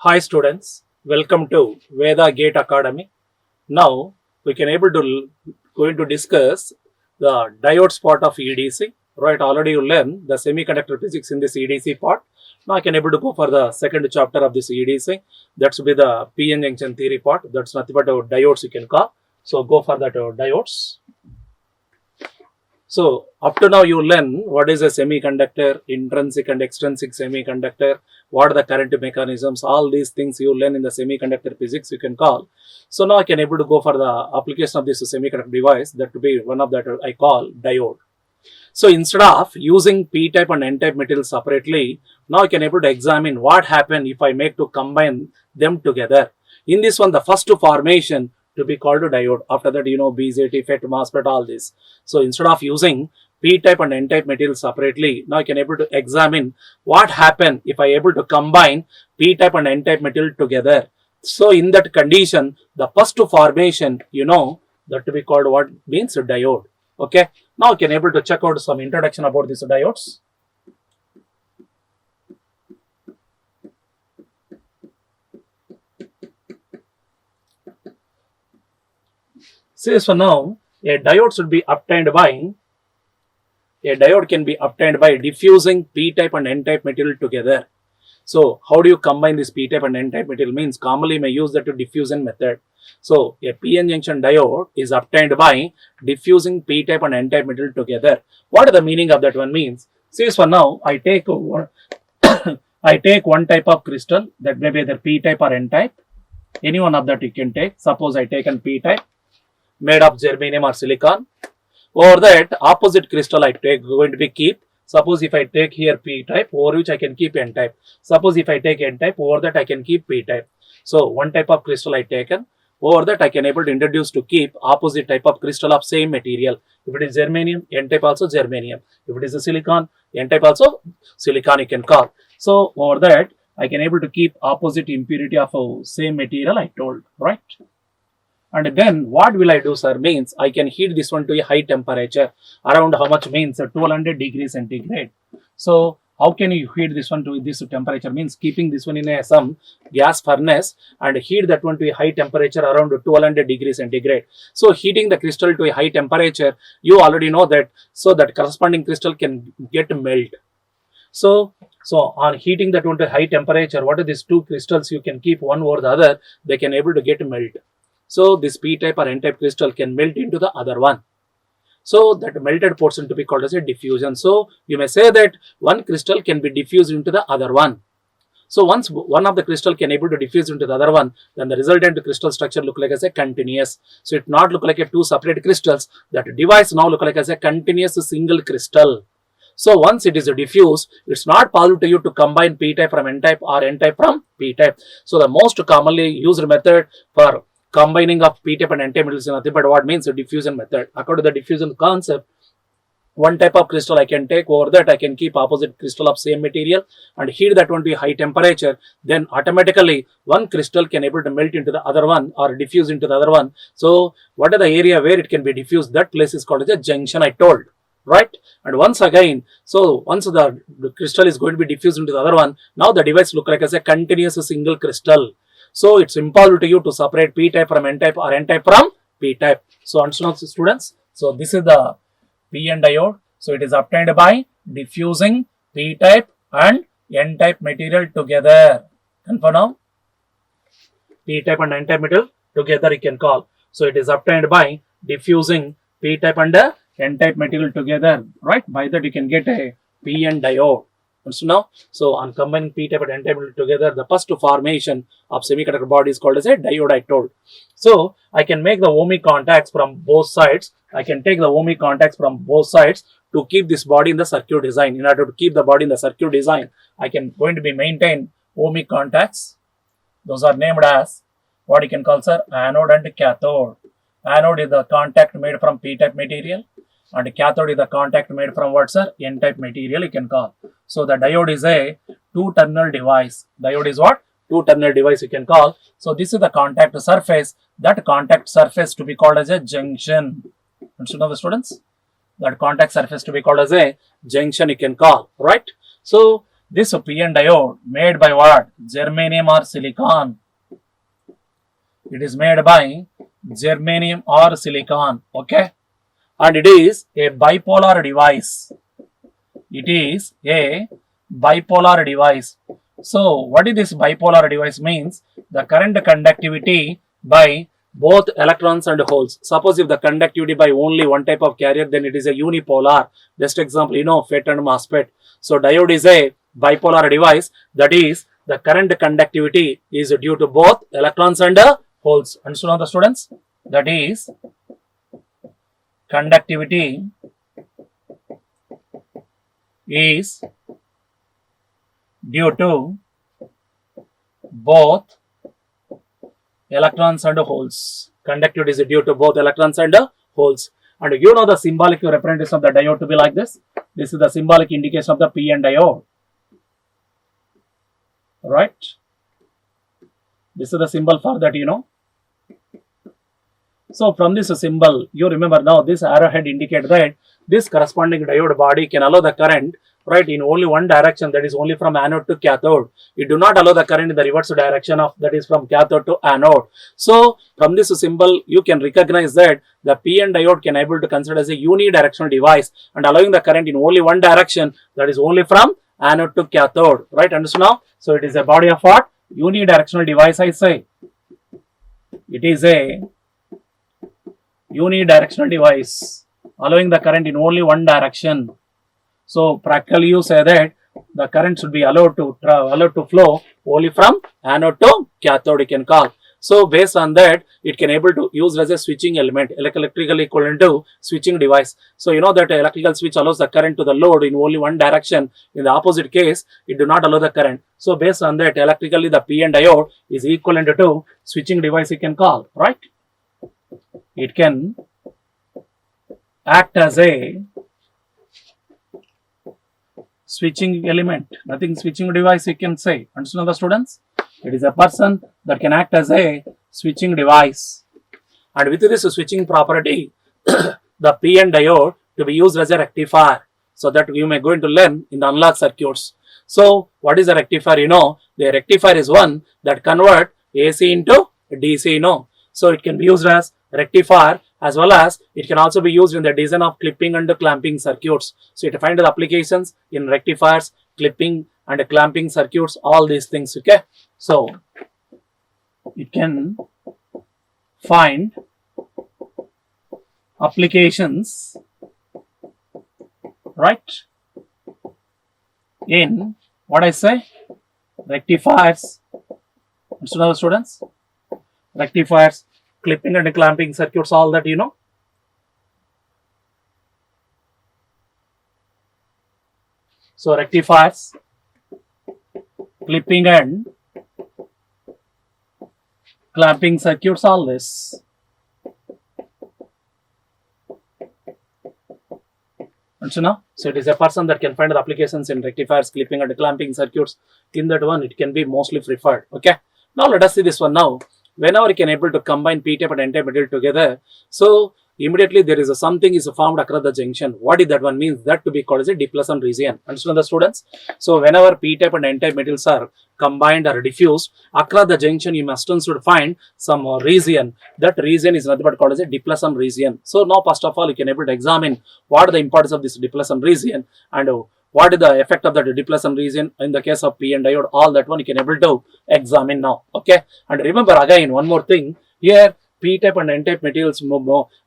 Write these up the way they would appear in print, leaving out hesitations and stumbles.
Hi students, welcome to Veda Gate Academy. Now we can able to going to discuss the diodes part of EDC. Right, already you learn the semiconductor physics in this EDC part. Now I can able to go for the second chapter of this EDC. That should be the PN junction theory part. That's nothing but diodes you can call. So go for that diodes. So up to now you learn what is a semiconductor, intrinsic and extrinsic semiconductor, what are the current mechanisms, all these things you learn in the semiconductor physics you can call. So now I can able to go for the application of this semiconductor device, that to be one of that I call diode. So instead of using p-type and n-type materials separately, now I can able to examine what happen if I make to combine them together. In this one, the first formation to be called a diode. After that, BJT, FET, MOSFET, all this. So instead of using p-type and n-type materials separately, now I can able to examine what happen if I able to combine p-type and n-type material together. So in that condition, the first formation, that to be called what means a diode. Okay. Now I can able to check out some introduction about these diodes. Say so now a diode should be obtained by can be obtained by diffusing p-type and n-type material together. So how do you combine this p-type and n-type material? Means commonly may use that diffusion method. So a PN junction diode is obtained by diffusing p-type and n-type material together. What is the meaning of that one means? See so now I take one type of crystal, that may be either p-type or n-type. Any one of that you can take. Suppose I take an p-type made of germanium or silicon. Over that opposite crystal I take going to be keep. Suppose if I take here p-type, over which I can keep n-type. Suppose if I take n-type, over that I can keep p-type. So one type of crystal I taken. Over that I can able to introduce to keep opposite type of crystal of same material. If it is germanium, n-type also germanium. If it is a silicon, n-type also silicon you can call. So over that I can able to keep opposite impurity of same material I told, right? And then what will I do, sir? Means I can heat this one to a high temperature. Around how much means 1200 degrees centigrade. So how can you heat this one to this temperature? Means keeping this one in some gas furnace and heat that one to a high temperature around 1200 degrees centigrade. So heating the crystal to a high temperature, you already know that, so that corresponding crystal can get melt. So on heating that one to high temperature, what are these two crystals you can keep one over the other, they can able to get melt. So this p-type or n-type crystal can melt into the other one. So that melted portion to be called as a diffusion. So you may say that one crystal can be diffused into the other one. So once one of the crystal can able to diffuse into the other one, then the resultant crystal structure look like as a continuous. So it not look like a two separate crystals. That device now look like as a continuous single crystal. So once it is diffused, it's not possible to you to combine p-type from n-type or n-type from p-type. So the most commonly used method for combining of p-type and n-type materials is nothing but what means a diffusion method. According to the diffusion concept, one type of crystal I can take, over that I can keep opposite crystal of same material and heat that one to a high temperature. Then automatically one crystal can able to melt into the other one or diffuse into the other one. So what are the area where it can be diffused? That place is called as a junction I told, right? And once again, so once the crystal is going to be diffused into the other one, now the device look like as a continuous single crystal. So it's impossible to you to separate p-type from n-type or n-type from p-type. So understand students. So this is the PN diode. So it is obtained by diffusing p-type and n-type material together. And for now, p-type and n-type material together you can call. So it is obtained by diffusing p-type and n-type material together, right? By that you can get a PN diode. So now, so on combining p-type and n-type together, the first formation of semiconductor body is called as a diode I told. So I can make the ohmic contacts from both sides. I can take the ohmic contacts from both sides to keep this body in the circuit design. In order to keep the body in the circuit design, I can going to be maintain ohmic contacts. Those are named as what you can call, sir, anode and cathode. Anode is the contact made from p-type material, and cathode is the contact made from what, sir? N-type material you can call. So the diode is a two-terminal device. Diode is what? two terminal device you can call. So this is the contact surface. That contact surface to be called as a junction. Understood now the students? That contact surface to be called as a junction you can call, right? So this PN diode made by what? Germanium or silicon. It is made by germanium or silicon, okay? And it is a bipolar device. It is a bipolar device. So what is this bipolar device means? The current conductivity by both electrons and holes. Suppose if the conductivity by only one type of carrier, then it is a unipolar. Best example, you know, FET and MOSFET. So diode is a bipolar device, that is the current conductivity is due to both electrons and holes. Understood now the students? That is conductivity is due to both electrons and holes. Conductivity is due to both electrons and holes. And you know the symbolic representation of the diode to be like this. This is the symbolic indication of the PN diode. Right? This is the symbol for that, you know. So from this symbol, you remember now this arrowhead indicates that this corresponding diode body can allow the current, right, in only one direction, that is only from anode to cathode. It do not allow the current in the reverse direction of, that is from cathode to anode. So from this symbol, you can recognize that the PN diode can able to consider as a unidirectional device and allowing the current in only one direction, that is only from anode to cathode, right? Understand now? So it is a body of what? Unidirectional device, I say. It is a unidirectional device allowing the current in only one direction. So practically you say that the current should be allowed to flow only from anode to cathode, you can call. So based on that, it can able to use as a switching element, electrical equivalent to switching device. So you know that electrical switch allows the current to the load in only one direction. In the opposite case, it do not allow the current. So based on that, electrically the PN diode is equivalent to switching device, you can call, right? It can act as a switching element, nothing switching device you can say. Understand the students? It is a person that can act as a switching device. And with this switching property, the PN diode to be used as a rectifier. So that you may going to learn in the unlock circuits. So what is a rectifier? You know, the rectifier is one that convert AC into DC, you know. So it can be used as rectifier as well as it can also be used in the design of clipping and clamping circuits. So you find the applications in rectifiers, clipping and clamping circuits, all these things, okay. So it can find applications, right, in what I say, rectifiers. Understand, students? Rectifiers, clipping and clamping circuits, all that, you know. So rectifiers, clipping and clamping circuits, all this. Understand now? So it is a person that can find the applications in rectifiers, clipping and clamping circuits. In that one, it can be mostly preferred. Okay. Now let us see this one now. Whenever you can able to combine p-type and n-type material together, so immediately there is something is formed across the junction. What is that one means? That to be called as a depletion region. Understand the students? So whenever p-type and n-type materials are combined or diffused across the junction, you must should find some region. That region is nothing but called as a depletion region. So now first of all, you can able to examine what are the importance of this depletion region and what is the effect of the depletion region in the case of PN diode. All that one you can able to examine now. Okay. And remember again one more thing here. P-type and N-type materials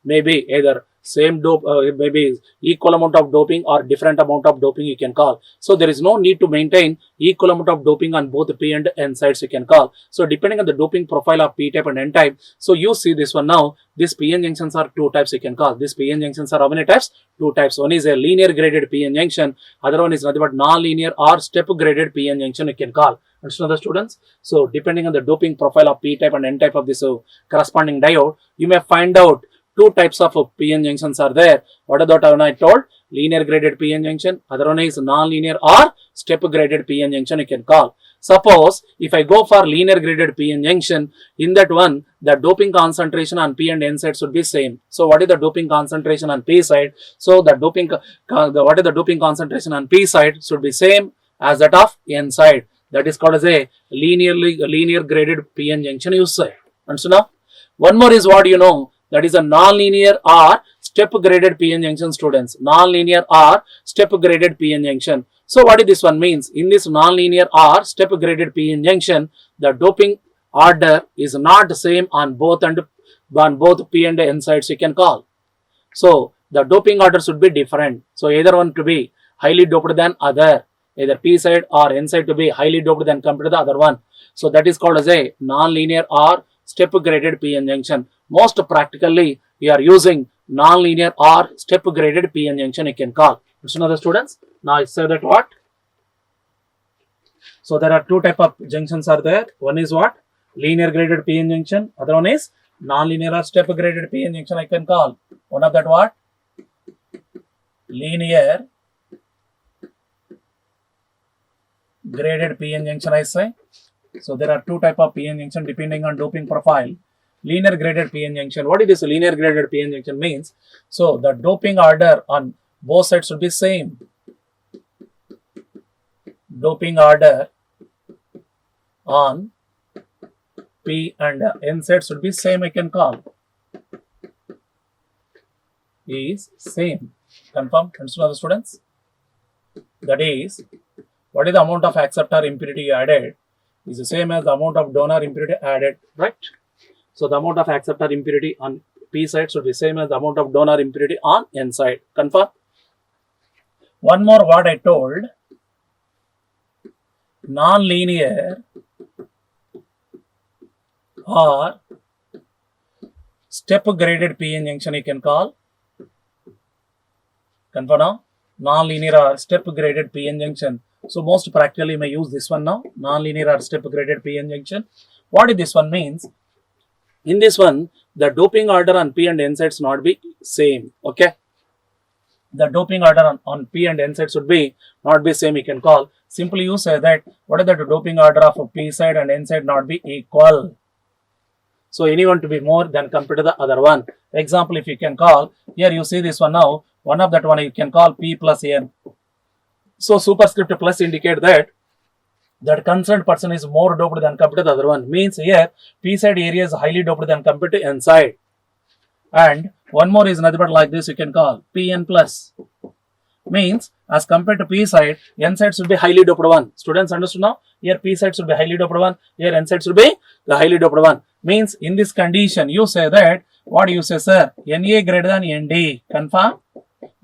may be either same dope, maybe equal amount of doping or different amount of doping you can call. So there is no need to maintain equal amount of doping on both P and N sides you can call. So depending on the doping profile of P-type and N-type, so you see this one now, these PN junctions are two types you can call. These PN junctions are how many types? Two types. One is a linear graded PN junction, other one is nothing but non-linear or step graded PN junction you can call. Understand the students? So depending on the doping profile of P-type and N-type of this corresponding diode, you may find out two types of PN junctions are there. What are that one I told? Linear graded PN junction, other one is non-linear or step graded PN junction you can call. Suppose if I go for linear graded p-n junction, in that one the doping concentration on p and n side should be same. So what is the doping concentration on p side? So the what is the doping concentration on p side should be same as that of n side. That is called as a linear graded p-n junction you say. Understand now? One more is what you know, that is a non-linear or step graded p-n junction, students. Non-linear or step graded p-n junction. So what is this one means? In this non-linear or step graded p-n junction, the doping order is not the same on both p and n sides you can call. So the doping order should be different. So either one to be highly doped than other, either p side or n side to be highly doped than compared to the other one. So that is called as a non-linear or step graded p-n junction. Most practically we are using non-linear or step graded p-n junction you can call. Listen to the students. Now I say that what? So there are two type of junctions are there. One is what? Linear graded p-n junction. Other one is non-linear or step graded p-n junction I can call. One of that what? Linear graded p-n junction I say. So there are two type of p-n junction depending on doping profile. Linear graded p-n junction. What is this linear graded p-n junction means? So the doping order on both sides should be same. Doping order on p and n side should be same I can call. Is same. Confirm? Understand the students? That is, what is the amount of acceptor impurity you added is the same as the amount of donor impurity added, right? So the amount of acceptor impurity on p side should be same as the amount of donor impurity on n side. Confirm? One more what I told, non-linear or step graded p-n junction you can call. Confirm now? Non-linear or step graded p-n junction. So most practically may use this one now, non-linear or step graded p-n junction. What is this one means? In this one, the doping order on p and n sides not be same. Okay. The doping order on p and n side should be not be same you can call. Simply you say that what is the doping order of p side and n side not be equal. So anyone to be more than compared to the other one. Example, if you can call, here you see this one now, one of that one you can call p plus n. So superscript plus indicate that concerned person is more doped than compared to the other one. Means here p side area is highly doped than compared to n side. And one more is nothing but like this you can call pn plus. Means as compared to p side, n side should be highly doped one. Students understood now? Here p side should be highly doped one. Here n side should be the highly doped one. Means in this condition you say that, what do you say sir? Na greater than Nd. Confirm?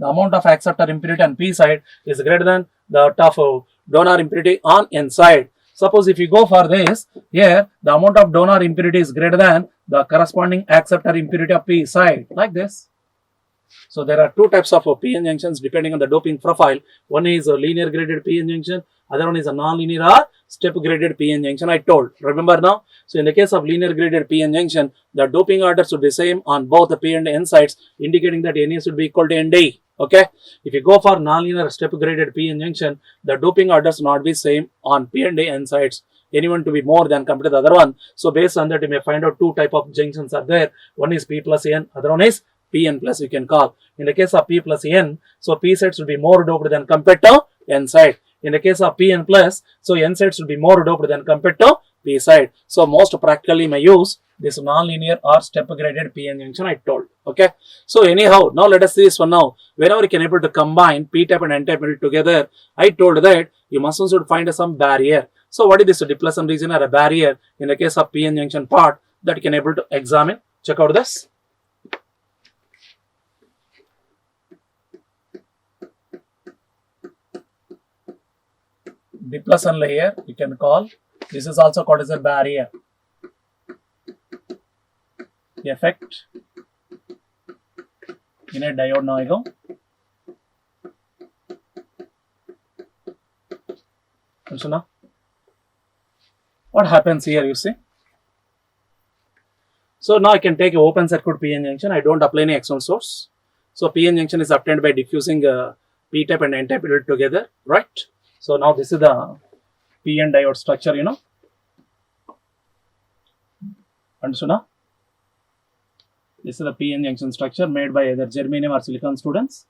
The amount of acceptor impurity on p side is greater than the of donor impurity on n side. Suppose if you go for this, here the amount of donor impurity is greater than the corresponding acceptor impurity of p side, like this. So there are two types of p-n junctions depending on the doping profile. One is a linear graded p-n junction, other one is a non-linear or step graded p-n junction I told. Remember now? So in the case of linear graded p-n junction, the doping order should be same on both the p and n sides, indicating that Na should be equal to Nd. Okay. If you go for non-linear step graded p-n junction, the doping orders not be same on p and n sides. Anyone to be more than compared to the other one. So based on that, you may find out two type of junctions are there. One is p plus n, other one is pn plus you can call. In the case of p plus n, so p side should be more doped than compared to n side. In the case of pn plus, so n side should be more doped than compared to p side. So most practically may use this non-linear or step graded p-n junction I told. Okay. So anyhow, now let us see this one now. Whenever you can able to combine p-type and n-type metal together, I told that you must also find some barrier. So what is this depletion region or a barrier in the case of p-n junction part that you can able to examine? Check out this. Depletion layer you can call. This is also called as a barrier effect in a diode. Now I go. So now what happens here, you see? So now I can take an open circuit p-n junction. I don't apply any external source. So p-n junction is obtained by diffusing p-type and n-type together, right? So now this is the PN diode structure, you know. Understood now? This is the PN junction structure made by either germanium or silicon, students.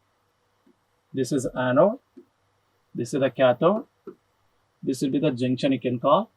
This is anode. This is the cathode. This will be the junction you can call.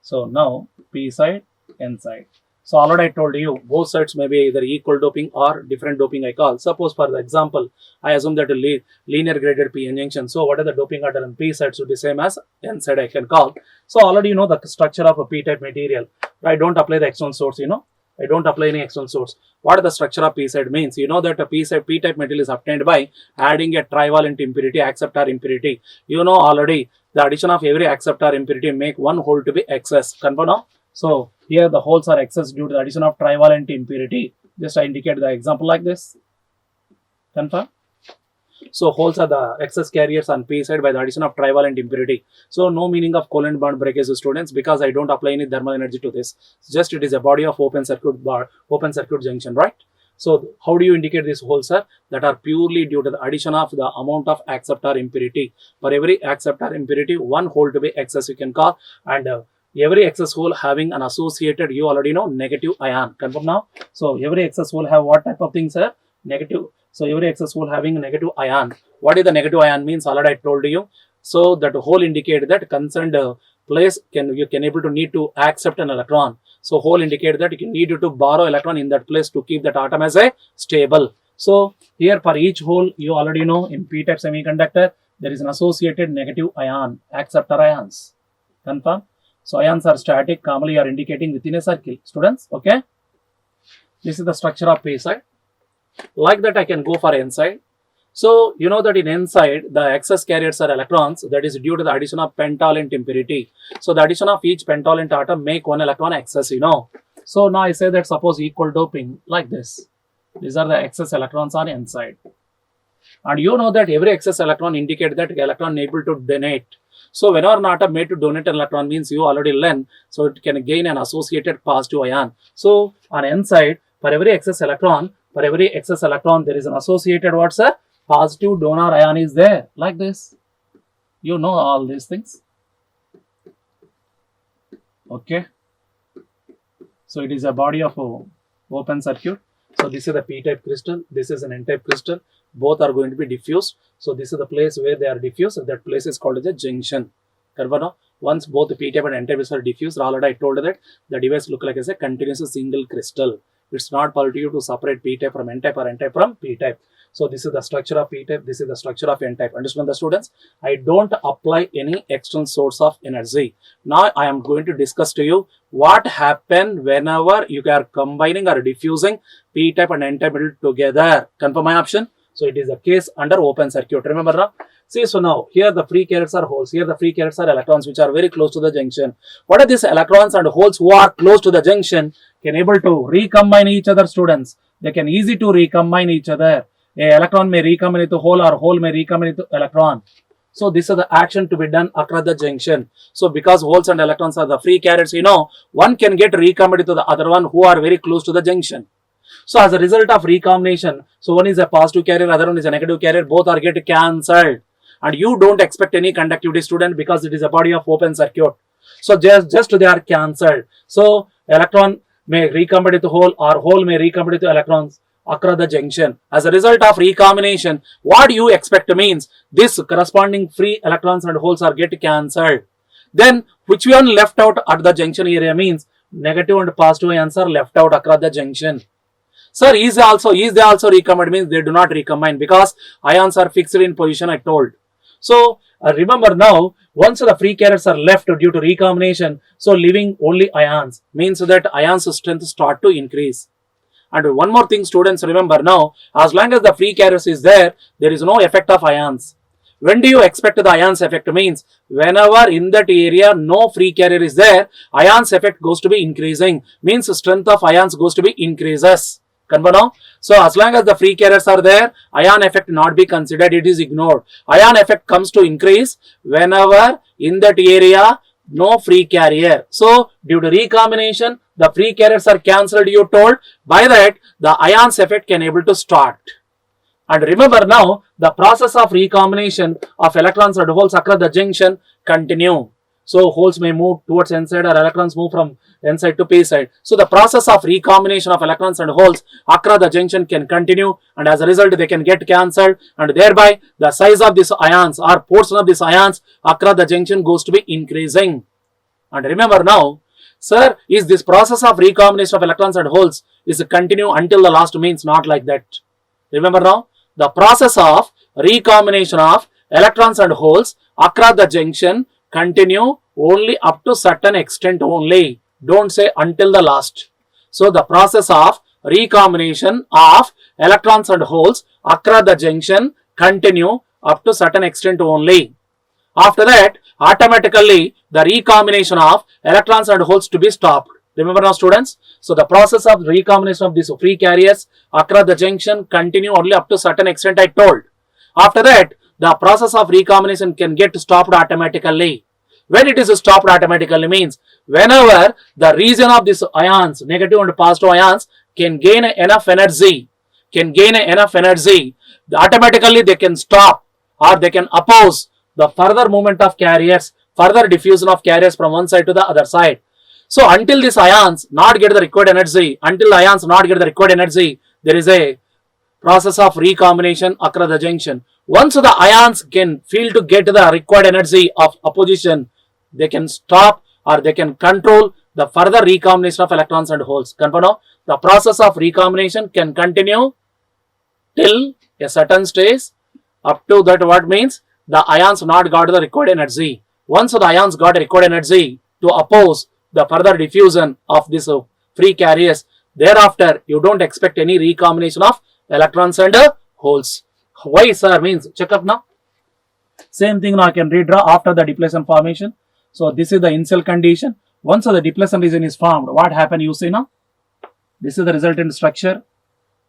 So now P side, N side. So already I told you both sides may be either equal doping or different doping I call. Suppose for the example, I assume that a linear graded PN junction. So what are the doping order on P side should be same as N side I can call. So already you know the structure of a P-type material. I don't apply the external source, you know. I don't apply any external source. What the structure of P-side means? You know that a P-type material is obtained by adding a trivalent impurity, acceptor impurity. You know already the addition of every acceptor impurity make one hole to be excess. Confirm now? So here the holes are excess due to the addition of trivalent impurity. Just I indicate the example like this. Confirm? So holes are the excess carriers on P side by the addition of trivalent impurity. So no meaning of covalent bond breakage, students, because I don't apply any thermal energy to this. Just it is a body of open circuit junction, right? So how do you indicate these holes, sir? That are purely due to the addition of the amount of acceptor impurity. For every acceptor impurity, one hole to be excess you can call, and every excess hole having an associated, you already know, negative ion. Confirm now? So every excess hole have what type of thing, sir? Negative. So every excess hole having a negative ion. What is the negative ion means? Already I told you. So that hole indicate that concerned place you can able to need to accept an electron. So hole indicate that you can need to borrow electron in that place to keep that atom as a stable. So here for each hole, you already know in P-type semiconductor there is an associated negative ion, acceptor ions. Confirm? So ions are static, commonly are indicating within a circle. Students, okay? This is the structure of P side. Like that I can go for N side. So you know that in N side the excess carriers are electrons, that is due to the addition of pentavalent impurity. So the addition of each pentavalent atom make one electron excess, you know. So now I say that suppose equal doping like this. These are the excess electrons on N side. And you know that every excess electron indicate that electron able to donate. So whenever an atom made to donate an electron means you already learn, so it can gain an associated positive ion. So on N side, for every excess electron, there is an associated what, sir? Positive donor ion is there, like this. You know all these things. Okay. So it is a body of open circuit. So this is the P-type crystal. This is an N-type crystal. Both are going to be diffused. So this is the place where they are diffused. That place is called as a junction. Carbon. Once both the P-type and N-type are diffused, already I told that the device look like as a continuous single crystal. It's not possible to you to separate P-type from N-type or N-type from P-type. So this is the structure of P-type. This is the structure of N-type. Understand the students? I don't apply any external source of energy. Now I am going to discuss to you what happen whenever you are combining or diffusing P-type and N-type together. Confirm my option? So it is a case under open circuit. Remember now? See, so now here the free carriers are holes. Here the free carriers are electrons which are very close to the junction. What are these electrons and holes who are close to the junction can able to recombine each other, students? They can easy to recombine each other. A electron may recombine into hole or hole may recombine into electron. So this is the action to be done across the junction. So because holes and electrons are the free carriers, you know, one can get recombined to the other one who are very close to the junction. So as a result of recombination, so one is a positive carrier, other one is a negative carrier, both are get cancelled. And you don't expect any conductivity, student, because it is a body of open circuit. So just they are cancelled. So electron may recombine into hole or hole may recombine into electrons across the junction. As a result of recombination, what you expect means this corresponding free electrons and holes are get cancelled. Then which one left out at the junction area means negative and positive ions are left out across the junction. Sir, is they also recombined means they do not recombine because ions are fixed in position, I told. So remember now, once the free carriers are left due to recombination, so leaving only ions means that ions strength start to increase. And one more thing, students, remember now, as long as the free carriers is there, there is no effect of ions. When do you expect the ions effect means? Whenever in that area no free carrier is there, ions effect goes to be increasing, means strength of ions goes to be increases. Confirm now? So as long as the free carriers are there, ion effect not be considered, it is ignored. Ion effect comes to increase whenever in that area no free carrier. So due to recombination, the free carriers are cancelled, you told. By that, the ions effect can able to start. And remember now, the process of recombination of electrons and holes across the junction continue. So holes may move towards n side or electrons move from n side to p side. So the process of recombination of electrons and holes across the junction can continue, and as a result they can get cancelled, and thereby the size of these ions or portion of these ions across the junction goes to be increasing. And remember now, sir, is this process of recombination of electrons and holes is continue until the last means not like that. Remember now, the process of recombination of electrons and holes across the junction continue only up to certain extent only. Don't say until the last. So the process of recombination of electrons and holes across the junction continue up to certain extent only. After that, automatically the recombination of electrons and holes to be stopped. Remember now, students? So the process of recombination of these free carriers across the junction continue only up to certain extent I told. After that, the process of recombination can get stopped automatically. When it is stopped automatically means whenever the region of these ions, negative and positive ions, can gain enough energy, automatically they can stop or they can oppose the further movement of carriers, further diffusion of carriers from one side to the other side. So until these ions not get the required energy, there is a process of recombination across the junction. Once the ions can feel to get the required energy of opposition, they can stop or they can control the further recombination of electrons and holes. Confirm now? The process of recombination can continue till a certain stage. Up to that, what means the ions not got the required energy. Once the ions got required energy to oppose the further diffusion of these free carriers, thereafter you don't expect any recombination of electrons and holes. Why, sir? Means check up now. Same thing now I can redraw after the depletion formation. So this is the initial condition. Once the depletion region is formed, what happened you see now? This is the resultant structure.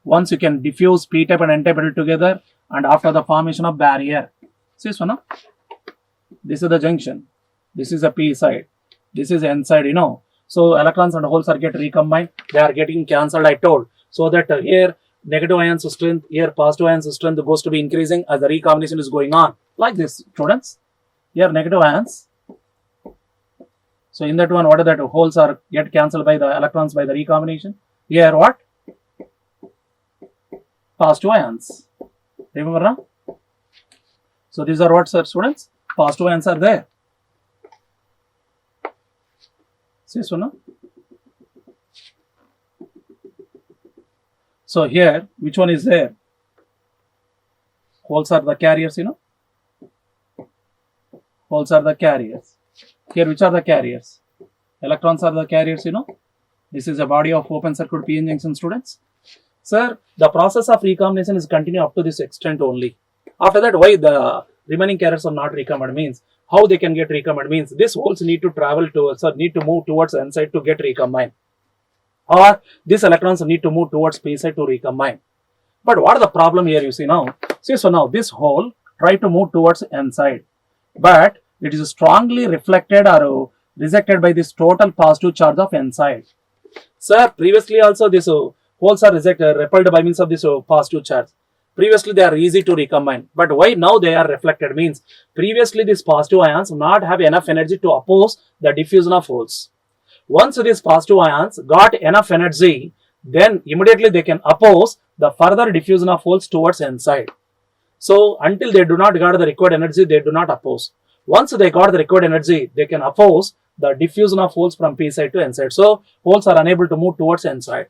Once you can diffuse p-type and n-type metal together, and after the formation of barrier. See this one now? This is the junction. This is the p side. This is n side, So electrons and holes are get recombined. They are getting cancelled, I told. So that here negative ions strength, here positive ions strength goes to be increasing as the recombination is going on. Like this, students. Here negative ions. So in that one, what are that? Holes are get cancelled by the electrons by the recombination. Here what? Positive ions. Remember now? So these are what, sir, students? Positive ions are there. See this one now? So here, which one is there? Holes are the carriers, Holes are the carriers. Here, which are the carriers? Electrons are the carriers, This is a body of open circuit PN junction, students. Sir, the process of recombination is continue up to this extent only. After that, why the remaining carriers are not recombined means, how they can get recombined means, these holes need to travel towards or need to move towards n side to get recombined. Or these electrons need to move towards p side to recombine. But what is the problem here you see now? See, so now this hole try to move towards n side, but it is strongly reflected or rejected by this total positive charge of n side. Sir, previously also this holes are repelled by means of this positive charge. Previously they are easy to recombine, but why now they are reflected means previously these positive ions not have enough energy to oppose the diffusion of holes. Once these positive ions got enough energy, then immediately they can oppose the further diffusion of holes towards n side. So until they do not got the required energy, they do not oppose. Once they got the required energy, they can oppose the diffusion of holes from p side to n side. So holes are unable to move towards n side.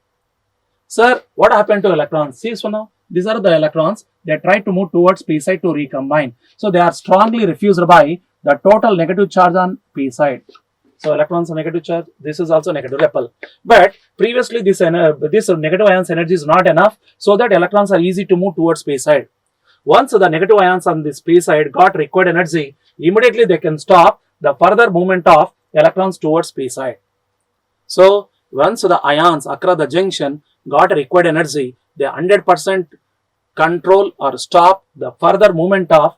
Sir, what happened to electrons? See, so now these are the electrons. They try to move towards p side to recombine. So they are strongly refused by the total negative charge on p side. So electrons are negative charge. This is also negative repel. But previously this negative ions energy is not enough, so that electrons are easy to move towards p side. Once the negative ions on this p side got required energy, immediately they can stop the further movement of electrons towards p side. So once the ions across the junction got required energy, they 100% control or stop the further movement of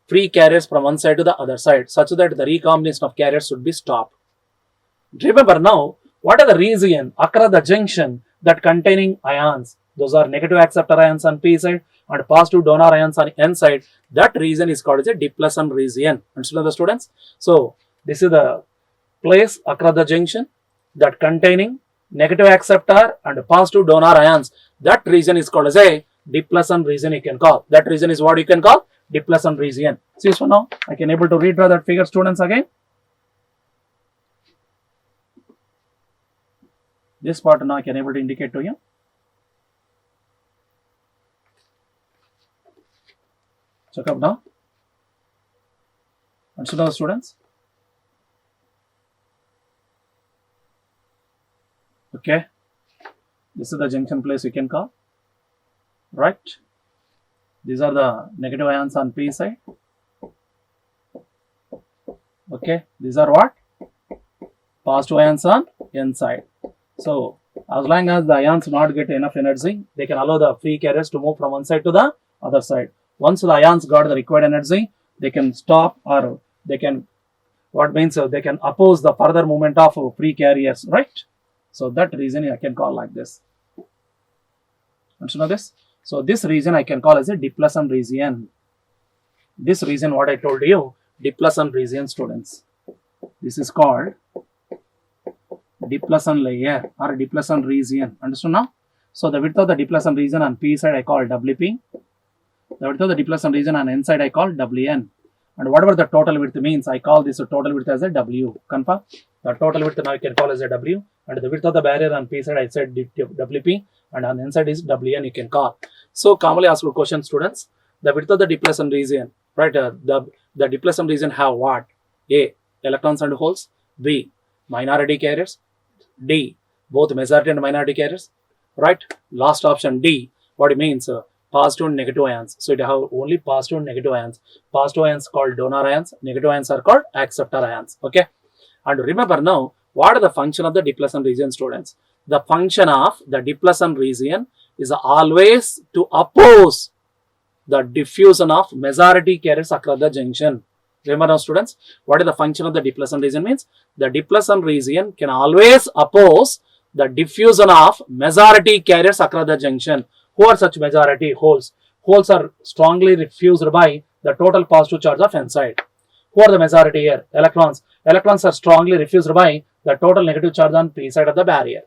free carriers from one side to the other side, such that the recombination of carriers should be stopped. Remember now, what are the region across the junction that containing ions? Those are negative acceptor ions on p side and positive donor ions on n side. That region is called as a depletion region. Understand the students? So This is the place across the junction that containing negative acceptor and positive donor ions. That region is called as a depletion region, you can call. That region is what you can call depletion region. See, so now I can able to redraw that figure, students, again. This part now I can able to indicate to you. Check up now. Understood now, students? Okay. This is the junction place you can call. Right. These are the negative ions on P side. Okay. These are what? Positive ions on N side. So, as long as the ions not get enough energy, they can allow the free carriers to move from one side to the other side. Once the ions got the required energy, they can stop, or they can, what means they can oppose the further movement of free carriers, right? So that region I can call like this. Understand this? So this region I can call as a depletion region. This region, what I told you, depletion region, students. This is called depletion layer or depletion region. Understood now? So the width of the depletion region on P side I call WP. The width of the depletion region on N side I call WN. And whatever the total width means, I call this total width as a W. Confirm? The total width now I can call as a W. And the width of the barrier on P side I said WP. And on N side is WN, you can call. So commonly asked question, students. The width of the depletion region, right? The depletion region have what? A. Electrons and holes. B. Minority carriers. D. Both majority and minority carriers. Right? Last option D. What it means? Positive and negative ions. So it have only positive and negative ions. Positive ions called donor ions. Negative ions are called acceptor ions. Okay. And remember now, what are the function of the depletion region, students? The function of the depletion region is always to oppose the diffusion of majority carriers across the junction. Remember now, students, what is the function of the depletion region means? The depletion region can always oppose the diffusion of majority carriers across the junction. Who are such majority? Holes. Holes are strongly diffused by the total positive charge of N side. Who are the majority here? Electrons. Electrons are strongly diffused by the total negative charge on P side of the barrier.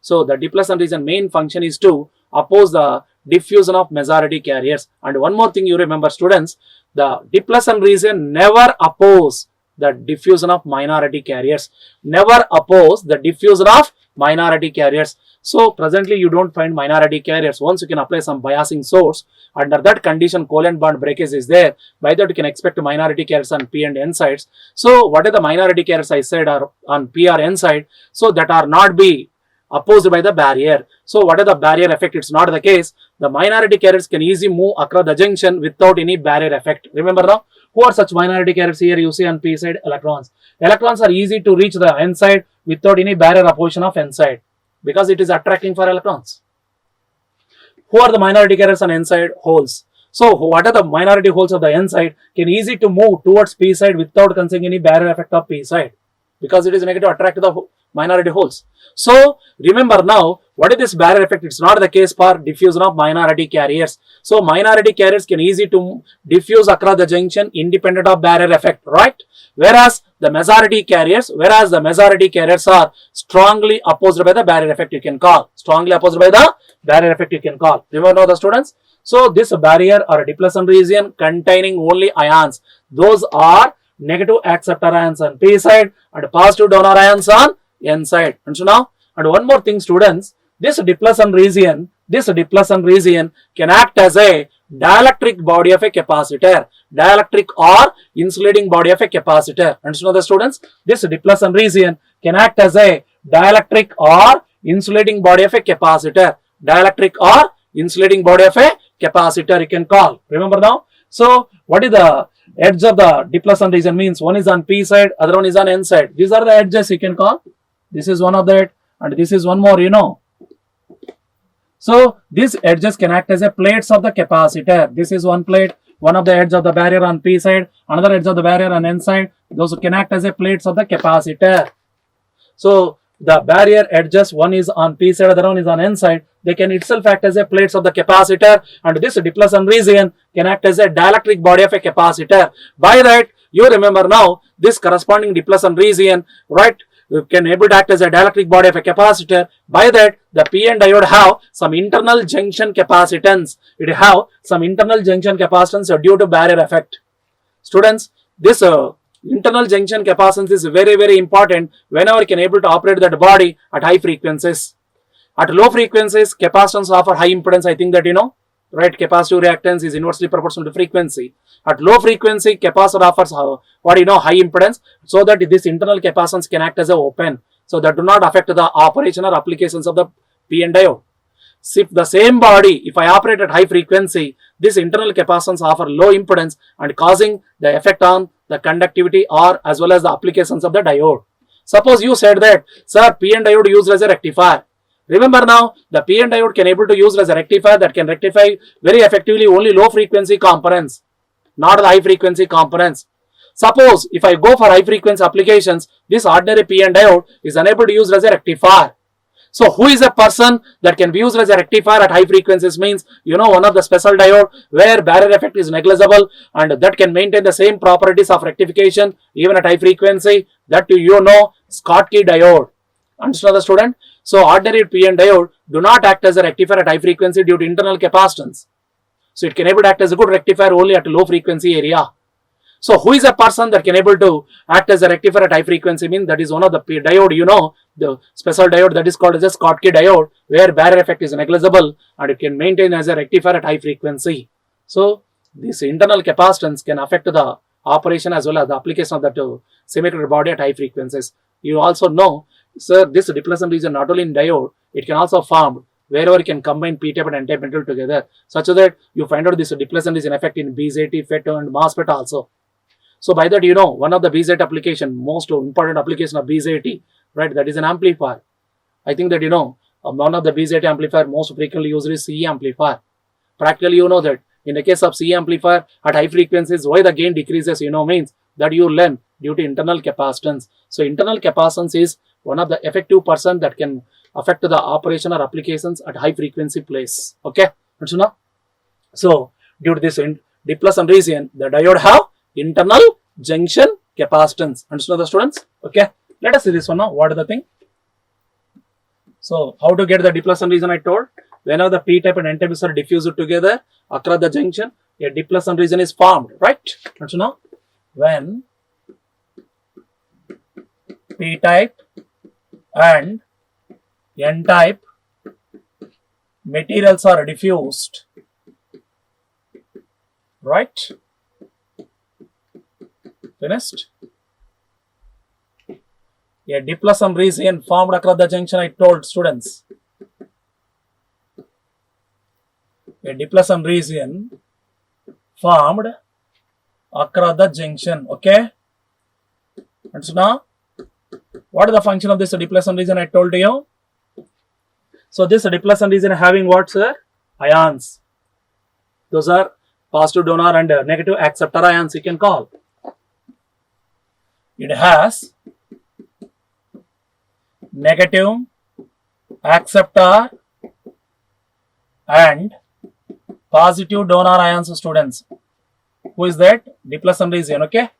So the depletion region main function is to oppose the diffusion of majority carriers. And one more thing you remember, students, the depletion region never oppose the diffusion of minority carriers. Never oppose the diffusion of minority carriers. So presently you don't find minority carriers. Once you can apply some biasing source, under that condition covalent bond breakage is there. By that you can expect minority carriers on P and N sides. So what are the minority carriers I said are on P or N side? So that are not be opposed by the barrier. So what are the barrier effect? It's not the case. The minority carriers can easily move across the junction without any barrier effect. Remember now, who are such minority carriers here? You see on P side, electrons. Electrons are easy to reach the N side without any barrier opposition of N side, because it is attracting for electrons. Who are the minority carriers on N side? Holes. So what are the minority holes of the N side? Can easy to move towards P side without considering any barrier effect of P side, because it is negative attract the minority holes. So remember now, what is this barrier effect? It's not the case for diffusion of minority carriers. So minority carriers can easy to diffuse across the junction independent of barrier effect, right? Whereas the majority carriers are strongly opposed by the barrier effect, you can call. Strongly opposed by the barrier effect, you can call. Remember now the students? So this barrier or depletion region containing only ions. Those are negative acceptor ions on P side and positive donor ions on N side. And so now, and one more thing, students, this depletion region can act as a dielectric body of a capacitor. Dielectric or insulating body of a capacitor. And so now the students, this depletion region can act as a dielectric or insulating body of a capacitor. Dielectric or insulating body of a capacitor, you can call. Remember now? So what is the edge of the depletion region means? One is on P side, other one is on N side. These are the edges you can call. This is one of that, and this is one more, you know. So these edges can act as a plates of the capacitor. This is one plate, one of the edge of the barrier on P side, another edge of the barrier on N side. Those can act as a plates of the capacitor. So the barrier edges, one is on P side, other one is on N side. They can itself act as a plates of the capacitor, and this depletion region can act as a dielectric body of a capacitor. By that, You remember now this corresponding depletion region, right, can able to act as a dielectric body of a capacitor. By that, the PN diode have some internal junction capacitance. It have some internal junction capacitance due to barrier effect. Students, this internal junction capacitance is very, very important whenever you can able to operate that body at high frequencies. At low frequencies, capacitance offer high impedance. I think that you know, right? Capacitive reactance is inversely proportional to frequency. At low frequency, capacitor offers high impedance, so that this internal capacitance can act as a open, so that do not affect the operation or applications of the PN diode. If the same body, if I operate at high frequency, this internal capacitance offer low impedance and causing the effect on the conductivity or as well as the applications of the diode. Suppose you said that, sir, PN diode used as a rectifier. Remember now, the PN diode can able to use as a rectifier that can rectify very effectively only low frequency components, not the high frequency components. Suppose if I go for high frequency applications, this ordinary PN diode is unable to use as a rectifier. So who is a person that can be used as a rectifier at high frequencies? Means, you know, one of the special diode where barrier effect is negligible and that can maintain the same properties of rectification even at high frequency. That you know, Schottky diode. Understand the student? So ordinary PN diode do not act as a rectifier at high frequency due to internal capacitance. So it can able to act as a good rectifier only at a low frequency area. So who is a person that can able to act as a rectifier at high frequency? Means that is one of the diode, you know, the special diode that is called as a Schottky diode, where barrier effect is negligible and it can maintain as a rectifier at high frequency. So this internal capacitance can affect the operation as well as the application of that semiconductor body at high frequencies. You also know, sir, this depletion region not only in diode, it can also form wherever you can combine p-type and n-type metal together, such that you find out this depletion is in effect in BJT, FET and MOSFET also. So by that, you know, one of the BJT application, most important application of BJT, right, that is an amplifier. I think that you know, one of the BJT amplifier most frequently used is CE amplifier. Practically, you know that in the case of CE amplifier at high frequencies, why the gain decreases, you know, means that you learn due to internal capacitance. So internal capacitance is one of the effective person that can affect the operation or applications at high frequency place. Okay, so due to this depletion region, the diode have internal junction capacitance. Understand the students? Okay, let us see this one now. What is the thing? So how to get the depletion region? I told, whenever the p-type and n-type are diffused together across the junction, a depletion region is formed, right? Now, when p-type and n-type materials are diffused, right? Finished? A depletion region formed across the junction, I told students. A depletion region formed across the junction. Okay? And so now, what is the function of this depletion region? I told you. So this depletion region having what, sir? Ions. Those are positive donor and negative acceptor ions, you can call. It has negative acceptor and positive donor ions, students. Who is that? Depletion region. Okay.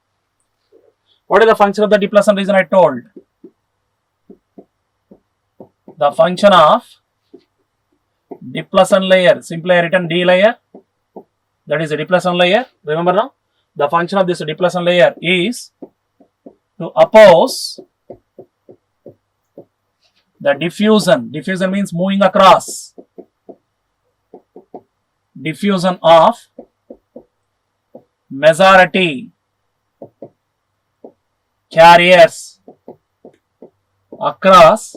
What is the function of the depletion region? I told. The function of depletion layer, simply I written D layer, that is a depletion layer. Remember now, the function of this depletion layer is to oppose the diffusion. Diffusion means moving across. Diffusion of majority carriers across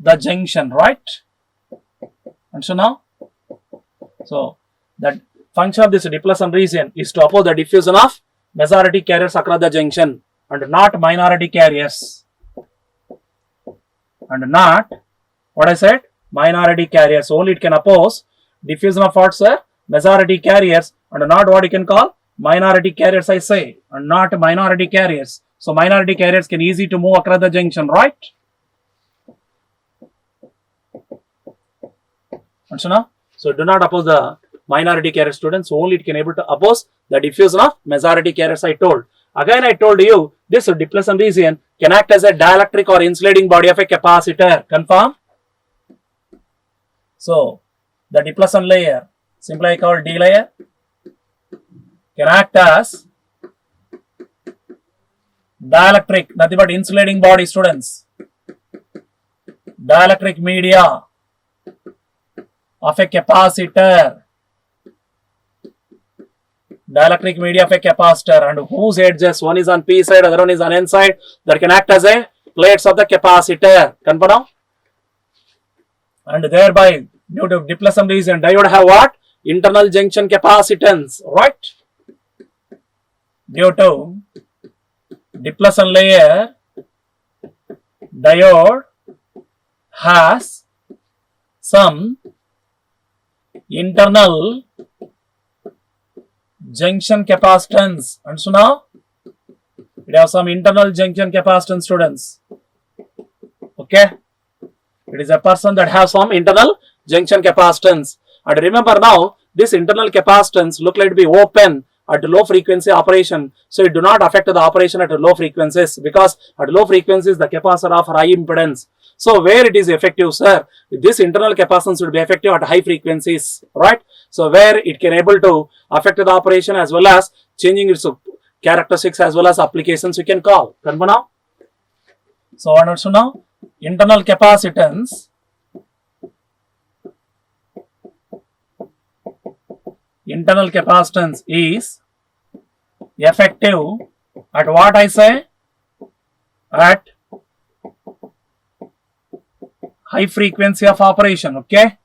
the junction, right? And so now, so the function of this depletion region is to oppose the diffusion of majority carriers across the junction and not minority carriers. And not, what I said, minority carriers. Only it can oppose diffusion of what, sir? Majority carriers and not what you can call minority carriers, I say, and not minority carriers. So minority carriers can easy to move across the junction, right? And so now, so do not oppose the minority carrier, students. Only it can able to oppose The diffusion of majority carriers I told. Again I told you this depletion region can act as a dielectric or insulating body of a capacitor. Confirm? So the depletion layer, simply I call D layer, can act as dielectric, nothing but insulating body, students. Dielectric media of a capacitor. Dielectric media of a capacitor, and whose edges, one is on P side, other one is on N side, that can act as a plates of the capacitor. Confirm now? And thereby, due to depletion region, diode have what? Internal junction capacitance, right? Due to depletion layer, diode has some internal junction capacitance. And so now it has some internal junction capacitance, students. Okay, it is a person that has some internal junction capacitance. And remember now, this internal capacitance look like to be open at low frequency operation, so it do not affect the operation at low frequencies, because at low frequencies the capacitor of high impedance. So where it is effective, sir, this internal capacitance will be effective at high frequencies, right? So where it can able to affect the operation as well as changing its characteristics as well as applications, we can call. Confirm now? So what also now? Internal capacitance is effective at what I say? At high frequency of operation, okay?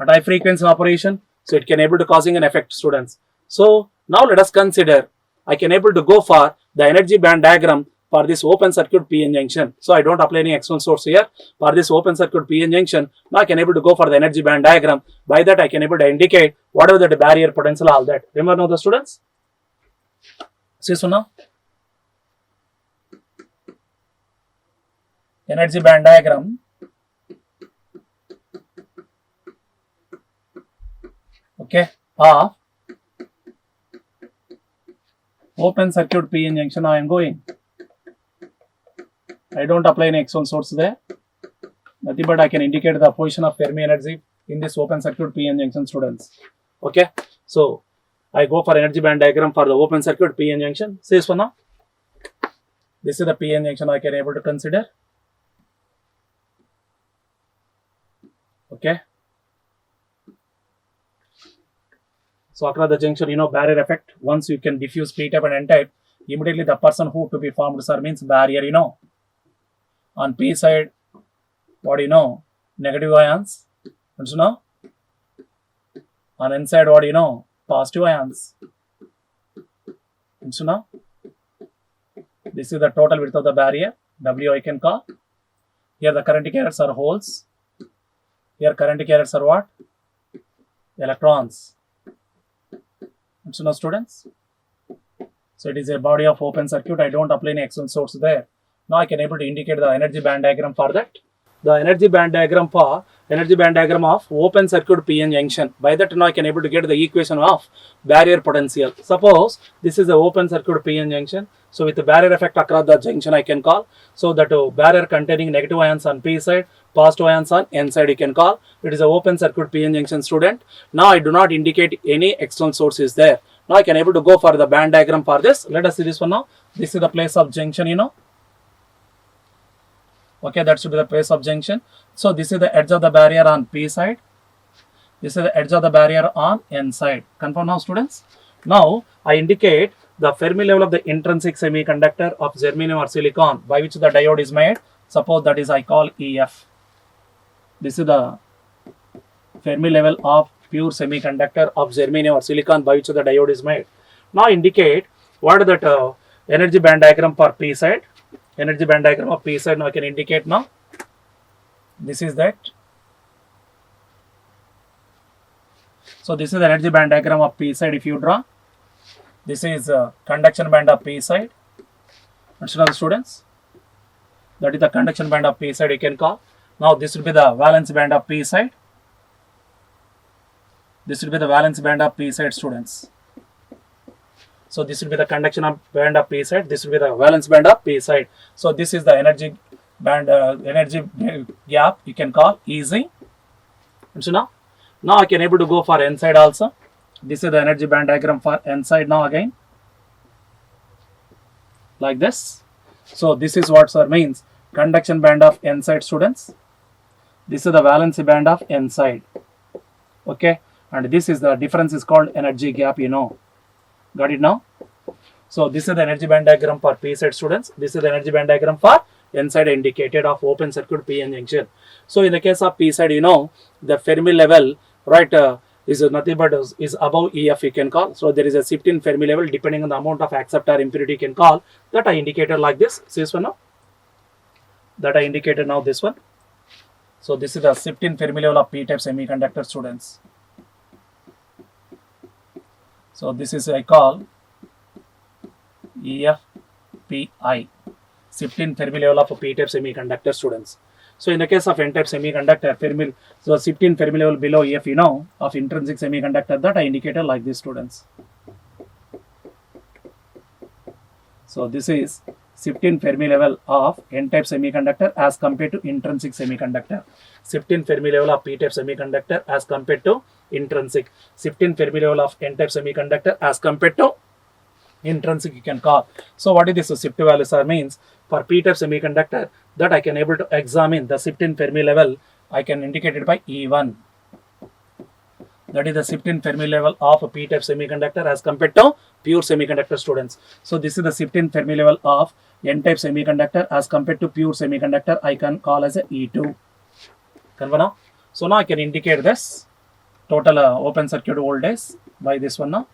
At high frequency of operation, so it can able to causing an effect, students. So now let us consider, I can able to go for the energy band diagram for this open circuit PN junction. So I don't apply any external source here. For this open circuit PN junction, now I can able to go for the energy band diagram. By that I can able to indicate whatever the barrier potential, all that. Remember now the students? See so now? Energy band diagram. Okay, open circuit PN junction. Now I am going. I don't apply any external source there. Nothing but I can indicate the position of Fermi energy in this open circuit PN junction, students. Okay, so I go for energy band diagram for the open circuit PN junction. See this one now. This is the PN junction I can able to consider. Okay. So across the junction, you know, barrier effect. Once you can diffuse P-type and N-type, immediately the person who to be formed, sir, means barrier, you know. On P side, what do you know? Negative ions. And so now, on N side, what do you know? Positive ions. And so now, this is the total width of the barrier, W I can call. Here the current carriers are holes. Here current carriers are what? Electrons. And so now, students, so it is a body of open circuit. I don't apply any external source there. Now I can able to indicate the energy band diagram for that. The energy band diagram of open circuit PN junction. By that now I can able to get the equation of barrier potential. Suppose this is the open circuit PN junction. So with the barrier effect across the junction I can call. So that barrier containing negative ions on P side, positive ions on N side you can call. It is a open circuit PN junction, student. Now I do not indicate any external source is there. Now I can able to go for the band diagram for this. Let us see this one now. This is the place of junction, you know. Okay, that should be the place of junction. So this is the edge of the barrier on P side. This is the edge of the barrier on N side. Confirm now, students? Now I indicate the Fermi level of the intrinsic semiconductor of germanium or silicon by which the diode is made. Suppose that is I call EF. This is the Fermi level of pure semiconductor of germanium or silicon by which the diode is made. Now indicate what is that energy band diagram for P side. Energy band diagram of P side now I can indicate now. This is that. So this is the energy band diagram of P side if you draw. This is conduction band of P side. Understand the students? That is the conduction band of P side you can call. Now this will be the valence band of P side. This will be the valence band of p side, students. So this will be the conduction of band of p side. This will be the valence band of p side. So this is the energy band, energy gap you can call easy. And so now I can able to go for n side also. This is the energy band diagram for n side now again, like this. So this is what sir means conduction band of n side, students. This is the valency band of n side. Okay, and this is the difference is called energy gap, you know. Got it now? So this is the energy band diagram for p side, students. This is the energy band diagram for n side indicated of open circuit p-n junction. So in the case of p side, you know, the Fermi level, right, is nothing but is above EF, you can call. So there is a shift in Fermi level depending on the amount of acceptor impurity you can call. That I indicated like this. See this one now? That I indicated now this one. So this is the shift in Fermi level of p-type semiconductor, students. So this is I call EFPI, shift in Fermi level of a p-type semiconductor, students. So in the case of n-type semiconductor, Fermi, so shift in Fermi level below EF, you know, of intrinsic semiconductor, that I indicated like this, students. So this is shift in Fermi level of n-type semiconductor as compared to intrinsic semiconductor. Shift in Fermi level of p-type semiconductor as compared to intrinsic. Shift in Fermi level of n-type semiconductor as compared to intrinsic, you can call. So what is this shift value, sir? Means for p-type semiconductor, that I can able to examine the shift in Fermi level, I can indicate it by E1. That is the shift in Fermi level of a p-type semiconductor as compared to pure semiconductor, students. So this is the shift in Fermi level of n-type semiconductor as compared to pure semiconductor, I can call as a E2. Now? So now I can indicate this total open circuit voltage by this one now.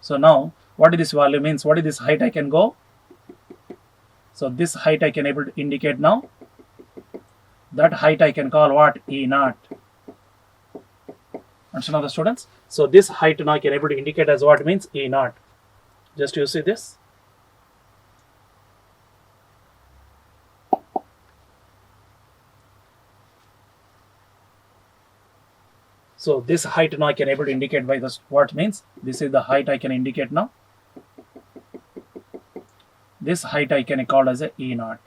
So now what is this value means? What is this height I can go? So this height I can able to indicate now. That height I can call what? E0. Understand now the students? So this height now I can able to indicate as what means E0. Just you see this. So this height now I can able to indicate by this what means. This is the height I can indicate now. This height I can call as a E0.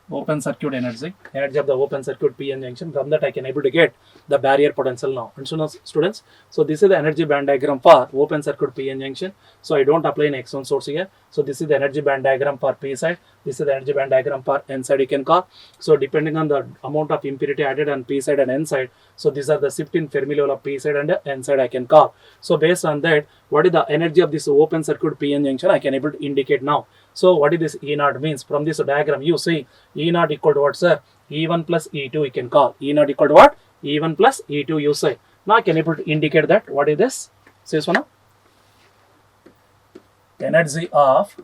Open circuit energy of the open circuit p-n junction. From that I can able to get the barrier potential now. And so now students, so this is the energy band diagram for open circuit p-n junction. So I don't apply an external source here. So this is the energy band diagram for p side. This is the energy band diagram for n side, you can call. So depending on the amount of impurity added on p side and n side, so these are the shift in Fermi level of p side and n side I can call. So based on that, what is the energy of this open circuit p-n junction, I can able to indicate now. So what is this E0 means? From this diagram you see E0 equal to what, sir? E1 plus E2 you can call. E0 equal to what? E1 plus E2 you say. Now I can able to indicate that. What is this? See this one now. Energy of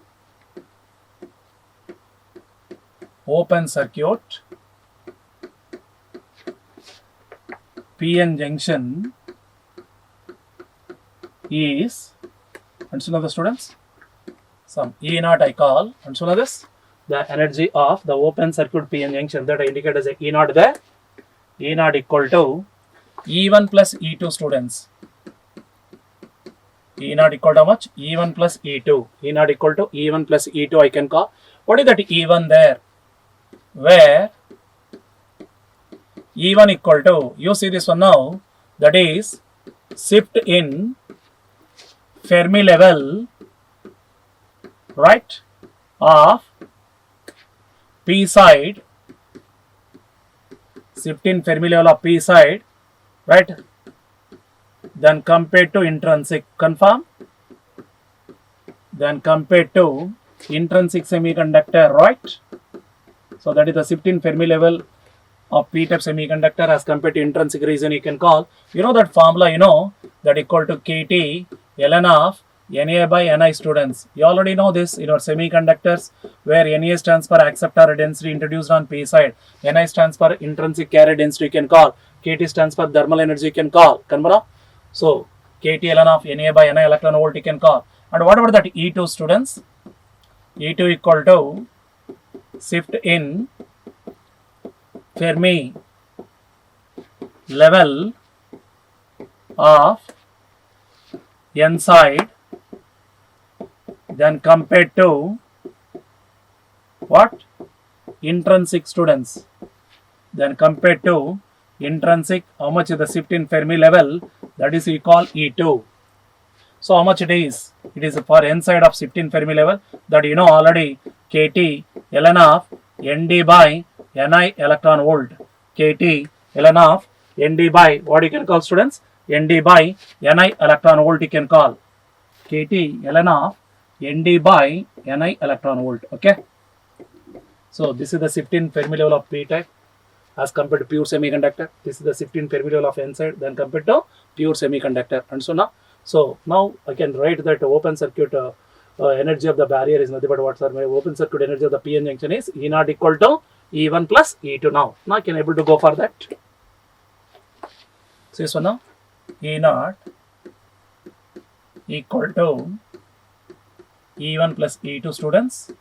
open circuit p-n junction is, and so now the students, some E0 I call, and so now this, the energy of the open circuit p-n junction, that I indicate as a E0 there. E0 equal to E1 plus E2, students. E0 equal to how much? E1 plus E2. E0 equal to E1 plus E2 I can call. What is that E1 there? Where E1 equal to, you see this one now, that is shift in Fermi level, right, of p side, shift in Fermi level of p side, right, then compared to intrinsic, confirm, then compared to intrinsic semiconductor, right. So that is the shift in Fermi level of p-type semiconductor as compared to intrinsic region, you can call. You know that formula, you know, that equal to KT ln of Na by Ni, students. You already know this in our semiconductors, where Na stands for acceptor density introduced on p side, Ni stands for intrinsic carrier density, you can call, KT stands for thermal energy, you can call. So KT ln of Na by Ni electron volt, you can call. And what about that E2, students? E2 equal to shift in Fermi level of n side then compared to what? Intrinsic students. Then compared to intrinsic, how much is the shift in Fermi level? That is we call E2. So how much it is? It is for n side of shift in Fermi level, that you know already, kT ln of nd by ni electron volt. kT ln of nd by, what you can call students? nd by ni electron volt you can call. kT ln of nd by ni electron volt. Okay. So this is the shift in Fermi level of p-type as compared to pure semiconductor. This is the shift in Fermi level of n side then compared to pure semiconductor. And so now I can write that open circuit energy of the barrier is nothing but what, sir? My open circuit energy of the p-n junction is E naught equal to E1 plus E2. Now I can able to go for that. So this one now, E naught equal to E1 plus E2 students.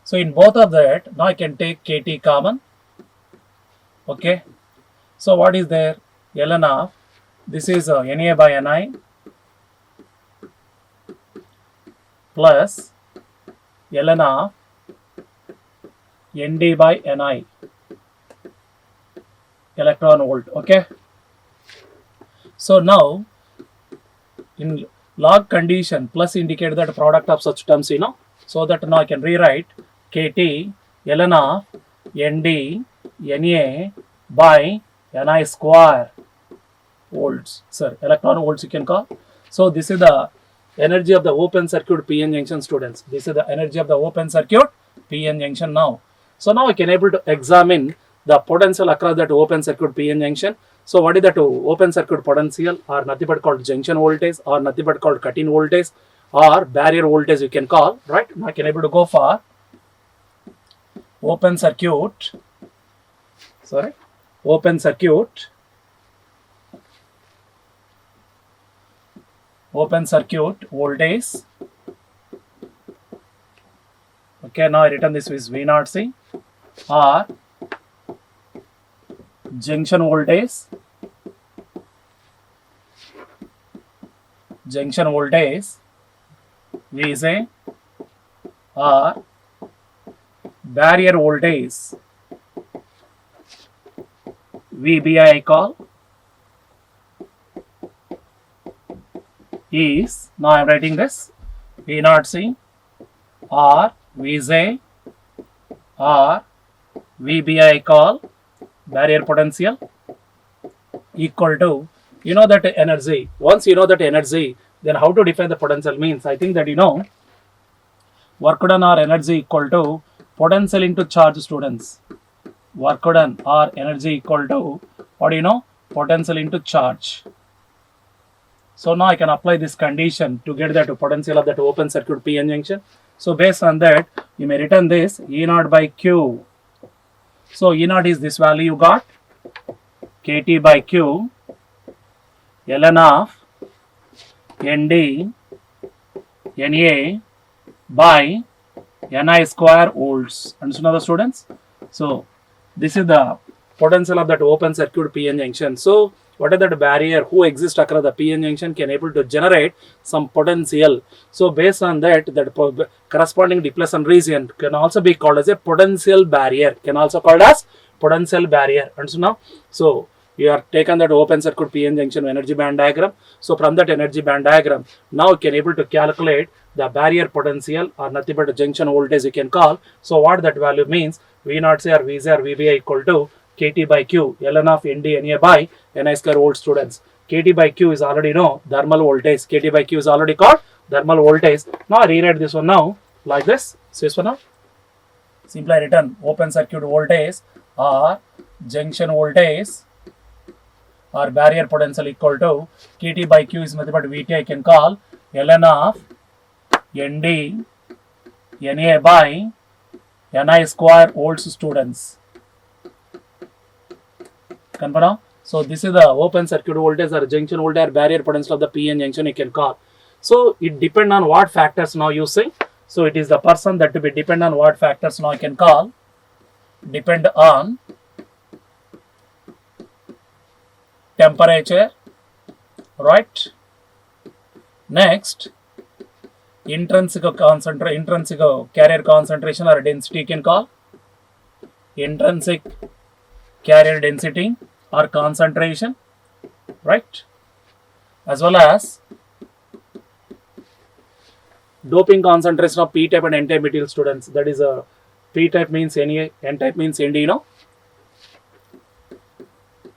So in both of that, now I can take kT common. Okay. So what is there? ln of, this is Na by Ni plus ln of Nd by Ni electron volt. Okay. So now in log condition, plus indicate that product of such terms, you know, so that now I can rewrite kT ln of Nd Na by Ni square volts, sir, electron volts you can call. So this is the energy of the open circuit p-n junction, students. This is the energy of the open circuit p-n junction now. So now I can able to examine the potential across that open circuit p-n junction. So what is that open circuit potential, or nothing but called junction voltage, or nothing but called cut-in voltage, or barrier voltage you can call, right? Now I can able to go for open circuit voltage. Okay, now I written this with V naught C, or junction voltage Vj, or barrier voltage Vbi I call, is, now I am writing this, V naught C or Vj or Vbi I call barrier potential equal to, you know that energy. Once you know that energy, then how to define the potential means, I think that you know, work done or energy equal to potential into charge, students. Work done or energy equal to, what do you know, potential into charge. So now I can apply this condition to get that potential of that open circuit p-n junction. So based on that, you may written this E naught by Q. So E naught is this value you got, kT by Q ln of Nd Na by Ni square volts. Understand the students? So this is the potential of that open circuit p-n junction. So what is that barrier who exists across the p-n junction can able to generate some potential. So based on that, that corresponding depletion region can also be called as a potential barrier. Can also called as potential barrier. Understand now? So you are taken that open circuit p-n junction energy band diagram. So from that energy band diagram, now you can able to calculate the barrier potential, or nothing but a junction voltage you can call. So what that value means, V naught C or Vj or Vbi equal to kT by Q ln of Nd Na by Ni square volt, students. kT by Q is already know thermal voltage. kT by Q is already called thermal voltage. Now I rewrite this one now like this. So this one now, simply written open circuit voltage or junction voltage or barrier potential equal to kT by Q is nothing but Vt I can call ln of Nd Na by Ni square volts, students. Confirm? So this is the open circuit voltage or junction voltage or barrier potential of the p-n junction you can call. So it depend on what factors now you see. So it is the person that to be depend on what factors now I can call. Depend on temperature, right? Next, intrinsic carrier concentration or density you can call. Intrinsic carrier density or concentration, right? As well as doping concentration of p-type and n-type material, students. That is a p-type means Na, n-type means Nd, you know.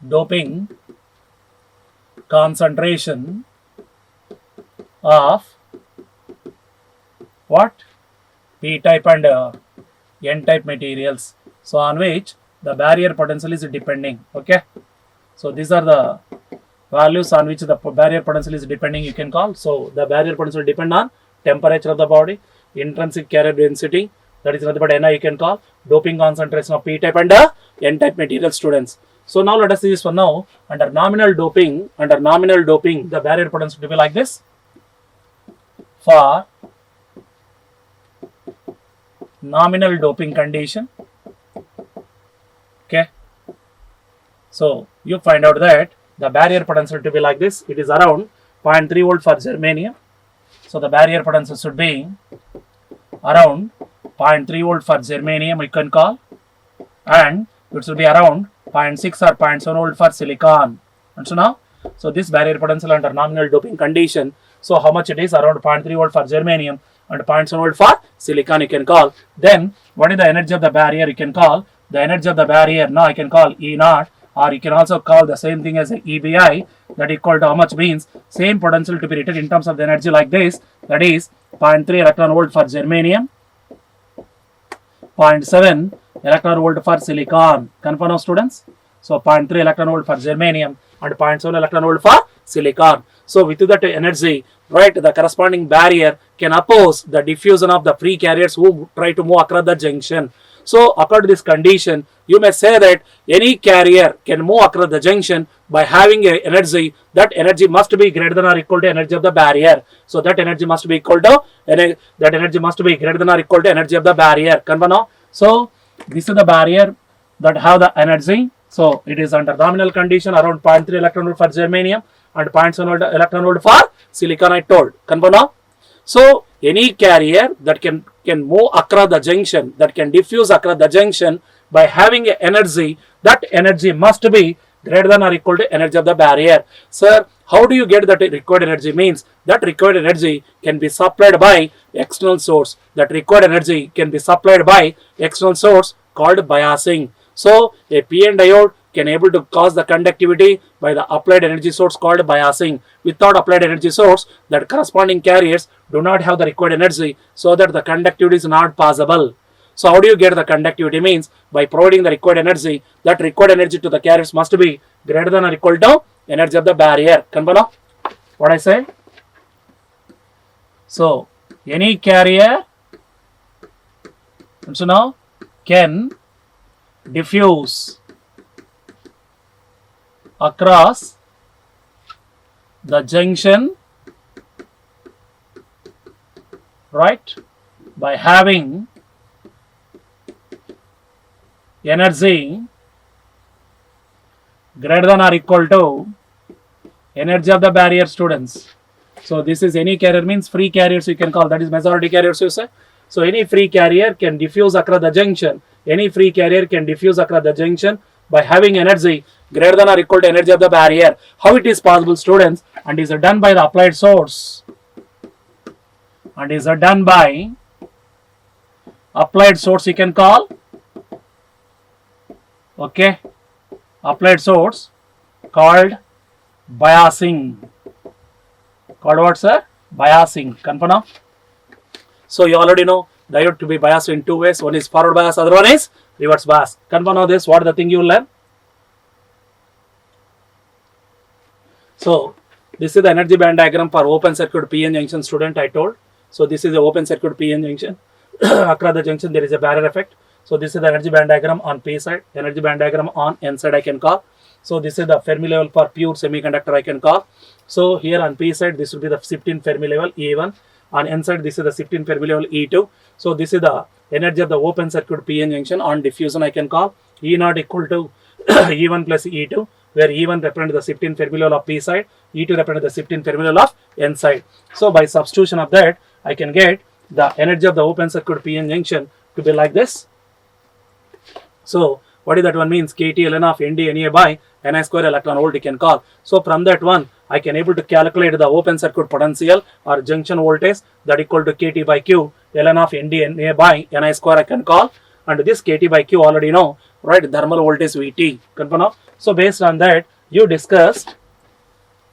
Doping concentration of what? P-type and n-type materials. So on which the barrier potential is depending. Okay. So these are the values on which the barrier potential is depending, you can call. So the barrier potential depend on temperature of the body, intrinsic carrier density, that is nothing but Ni, you can call, doping concentration of p-type and n-type material, students. So now let us see this one now. Under nominal doping, the barrier potential to be like this. For nominal doping condition, okay. So you find out that the barrier potential to be like this. It is around 0.3 volt for germanium. So the barrier potential should be around 0.3 volt for germanium, you can call, and it should be around 0.6 or 0.7 volt for silicon. And so now, so this barrier potential under nominal doping condition. So how much it is? Around 0.3 volt for germanium and 0.7 volt for silicon, you can call. Then what is the energy of the barrier? You can call the energy of the barrier. Now I can call E naught, or you can also call the same thing as EBI, that equal to how much means same potential to be written in terms of the energy like this, that is 0.3 electron volt for germanium, 0.7 electron volt for silicon. Confirm now, students? So 0.3 electron volt for germanium and 0.7 electron volt for silicon. So with that energy, right, the corresponding barrier can oppose the diffusion of the free carriers who try to move across the junction. So according to this condition, you may say that any carrier can move across the junction by having a energy. That energy must be greater than or equal to energy of the barrier. So that energy must be equal to greater than or equal to energy of the barrier. Confirm now? So this is the barrier that have the energy. So it is under nominal condition around 0.3 electron volt for germanium and 0.7 electron volt for silicon, I told. Confirm now? So any carrier that can move across the junction, that can diffuse across the junction by having an energy, that energy must be greater than or equal to energy of the barrier. Sir, how do you get that required energy? Means that required energy can be supplied by external source. That required energy can be supplied by external source called biasing. So a PN diode can able to cause the conductivity by the applied energy source called biasing. Without applied energy source, that corresponding carriers do not have the required energy, so that the conductivity is not possible. So how do you get the conductivity? Means by providing the required energy, that required energy to the carriers must be greater than or equal to energy of the barrier. Confirm now what I say? So any carrier, so now can diffuse across the junction, right, by having energy greater than or equal to energy of the barrier, students. So this is any carrier means free carriers, you can call, that is majority carriers, you say. So any free carrier can diffuse across the junction. Any free carrier can diffuse across the junction by having energy greater than or equal to energy of the barrier. How it is possible, students? And is done by the applied source. And is done by applied source, you can call. Okay. Applied source called biasing. Called what, sir? Biasing. Confirm now? So you already know diode to be biased in two ways. One is forward bias, other one is reverse bias. Confirm now this. What is the thing you will learn? So this is the energy band diagram for open circuit PN junction, student, I told. So this is the open circuit PN junction. Across the junction there is a barrier effect. So this is the energy band diagram on P side, energy band diagram on N side, I can call. So this is the Fermi level for pure semiconductor, I can call. So here on P side this will be the shifting Fermi level E1. On N side this is the shifting Fermi level E2. So this is the energy of the open circuit PN junction on diffusion, I can call. E0 equal to E1 plus E2, where E1 represents the shift in fermilevel of P side, E2 represents the shift in fermilevel of N side. So by substitution of that, I can get the energy of the open circuit PN junction to be like this. So what is that one means? KT ln of ND NA by Ni square electron volt you can call. So from that one, I can able to calculate the open circuit potential or junction voltage that equal to KT by Q ln of ND NA by Ni square I can call. And this KT by Q already know, right? Thermal voltage VT. Confirm? So based on that, you discussed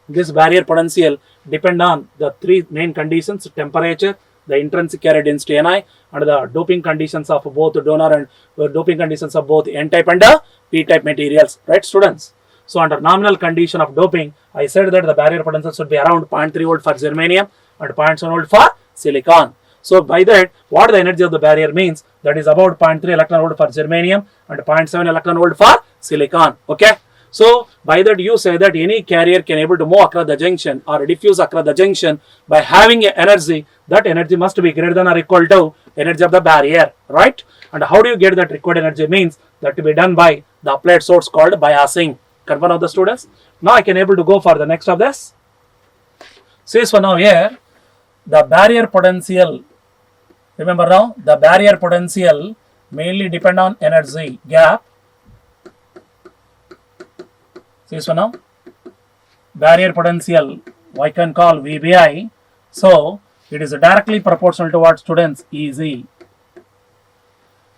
this barrier potential depend on the three main conditions: temperature, the intrinsic carrier density Ni, and the doping conditions of both donor and doping conditions of both N-type and P-type materials, right students? So under nominal condition of doping, I said that the barrier potential should be around 0.3 volt for germanium and 0.7 volt for silicon. So by that, what the energy of the barrier means, that is about 0.3 electron volt for germanium and 0.7 electron volt for silicon. Okay. So by that you say that any carrier can able to move across the junction or diffuse across the junction by having a energy. That energy must be greater than or equal to energy of the barrier, right? And how do you get that required energy means that to be done by the applied source called biasing. Confirm of the students. Now I can able to go for the next of this. Says for now here, the barrier potential. Remember now, the barrier potential mainly depend on energy gap. Says for now, barrier potential I can call VBI. So it is directly proportional to what students? EZ.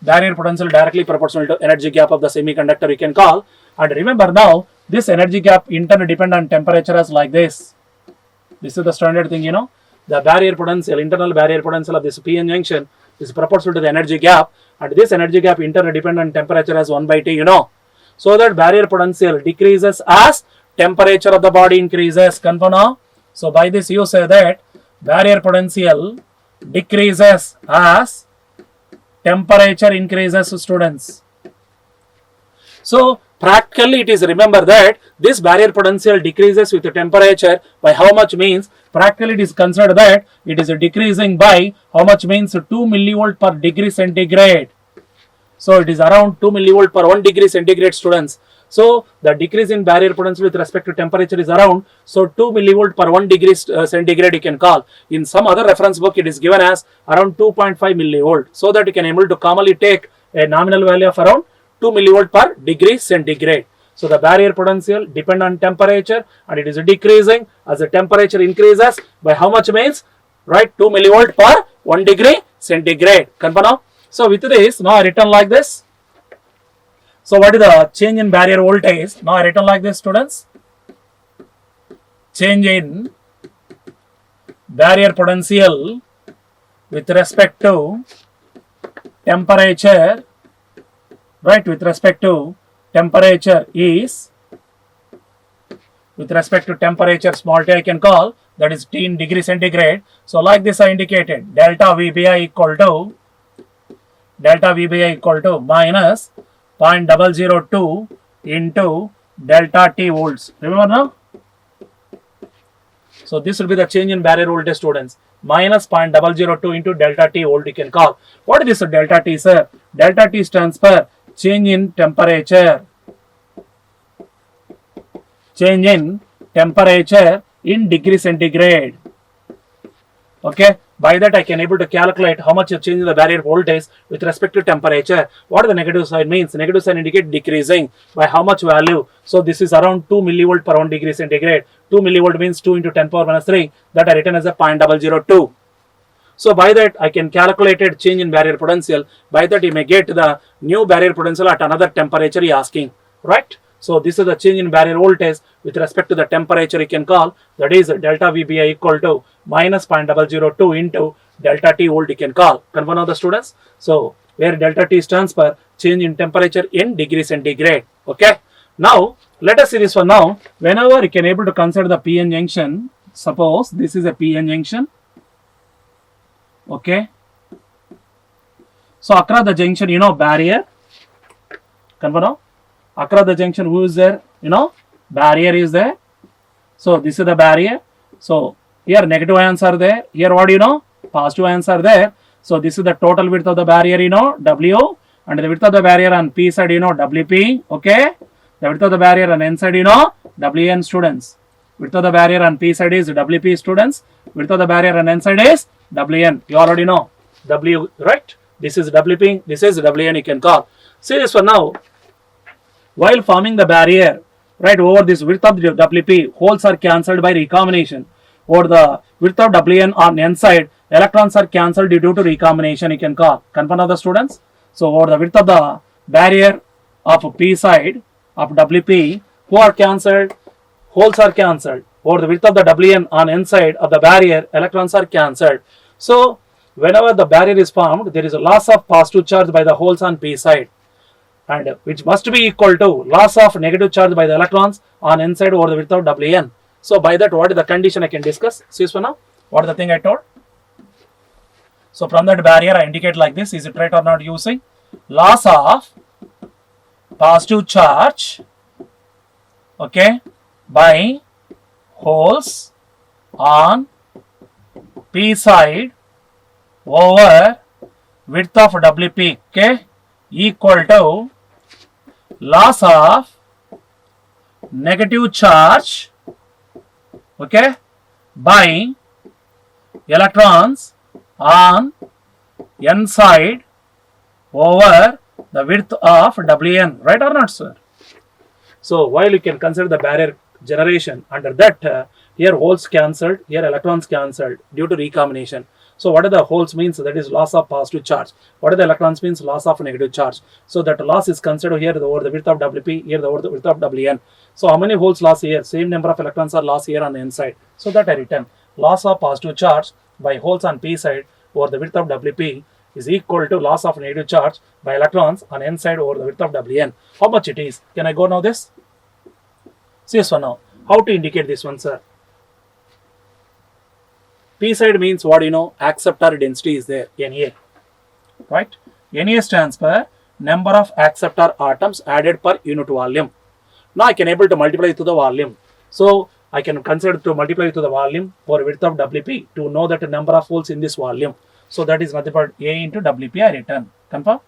Barrier potential directly proportional to energy gap of the semiconductor you can call. And remember now, this energy gap in turn depend on temperature as like this. This is the standard thing, you know. The barrier potential, internal barrier potential of this PN junction is proportional to the energy gap, and this energy gap in turn depend on temperature as 1 by T, you know. So that barrier potential decreases as temperature of the body increases. Confirm now. So by this you say that barrier potential decreases as temperature increases, students. So practically it is, remember that this barrier potential decreases with the temperature by how much means, practically it is considered that it is decreasing by how much means 2 millivolt per degree centigrade. So it is around 2 millivolt per 1 degree centigrade, students. So the decrease in barrier potential with respect to temperature is around, so 2 millivolt per 1 degree centigrade you can call. In some other reference book it is given as around 2.5 millivolt. So that you can able to commonly take a nominal value of around 2 millivolt per degree centigrade. So the barrier potential depend on temperature and it is decreasing as the temperature increases by how much means, right? 2 millivolt per 1 degree centigrade. Confirm now? So with this, now I written like this. So what is the change in barrier voltage? Now I written like this, students. Change in barrier potential with respect to temperature, right? With respect to temperature is, with respect to temperature small t I can call, that is T in degree centigrade. So like this I indicated, delta VBI equal to minus 0.002 into delta T volts. Remember now? So this will be the change in barrier voltage, students. Minus 0.002 into delta T volt you can call. What is this delta T, sir? Delta T stands for change in temperature. Change in temperature in degree centigrade. Okay. By that I can able to calculate how much you change in the barrier voltage with respect to temperature. What the negative side means? Negative side indicate decreasing by how much value. So this is around 2 millivolt per 1 degree centigrade. 2 millivolt means 2 into 10 power minus 3. That I written as a 0.002. So by that I can calculate change in barrier potential. By that you may get the new barrier potential at another temperature you asking, right? So this is the change in barrier voltage with respect to the temperature you can call, that is delta VBI equal to minus 0.002 into delta T volt you can call. Confirm the students? So where delta T stands for change in temperature in degree centigrade. Okay. Now let us see this one now. Whenever you can able to consider the PN junction, suppose this is a PN junction. Okay. So across the junction, you know, barrier. Confirm now? Across the junction, who is there? You know, barrier is there. So this is the barrier. So here negative ions are there. Here what you know? Positive ions are there. So this is the total width of the barrier, you know, W. And the width of the barrier on P side, you know, WP. Okay. The width of the barrier on N side, you know, WN students. Width of the barrier on P side is WP students. Width of the barrier on N side is WN. You already know. W, right? This is WP, this is WN you can call. See this one now. While forming the barrier, right, over this width of the WP, holes are cancelled by recombination. Over the width of WN on N side, electrons are cancelled due to recombination you can call. Confirm of the students? So over the width of the barrier of P side of WP, who are cancelled? Holes are cancelled. Over the width of the WN on N side of the barrier, electrons are cancelled. So whenever the barrier is formed, there is a loss of positive charge by the holes on P side, and which must be equal to loss of negative charge by the electrons on N side over the width of WN. So by that, what is the condition I can discuss? See this one now. What is the thing I told? So from that barrier, I indicate like this. Is it right or not? Using loss of positive charge, okay, by holes on P side over width of WP, okay, equal to loss of negative charge, okay, by electrons on N side over the width of WN, right or not, sir? So while you can consider the barrier generation, under that here holes cancelled, here electrons cancelled due to recombination. So what are the holes means? That is loss of positive charge. What are the electrons means? Loss of negative charge. So that loss is considered here over the width of WP, here over the width of WN. So how many holes lost here? Same number of electrons are lost here on the N side. So that I written loss of positive charge by holes on P side over the width of WP is equal to loss of negative charge by electrons on N side over the width of WN. How much it is? Can I go now this? See this one now. How to indicate this one, sir? P side means what you know? Acceptor density is there, Na, right? Na stands for number of acceptor atoms added per unit volume. Now I can able to multiply to the volume. So I can consider to multiply to the volume for width of WP to know that the number of holes in this volume. So that is nothing but A into WP I written. Confirm?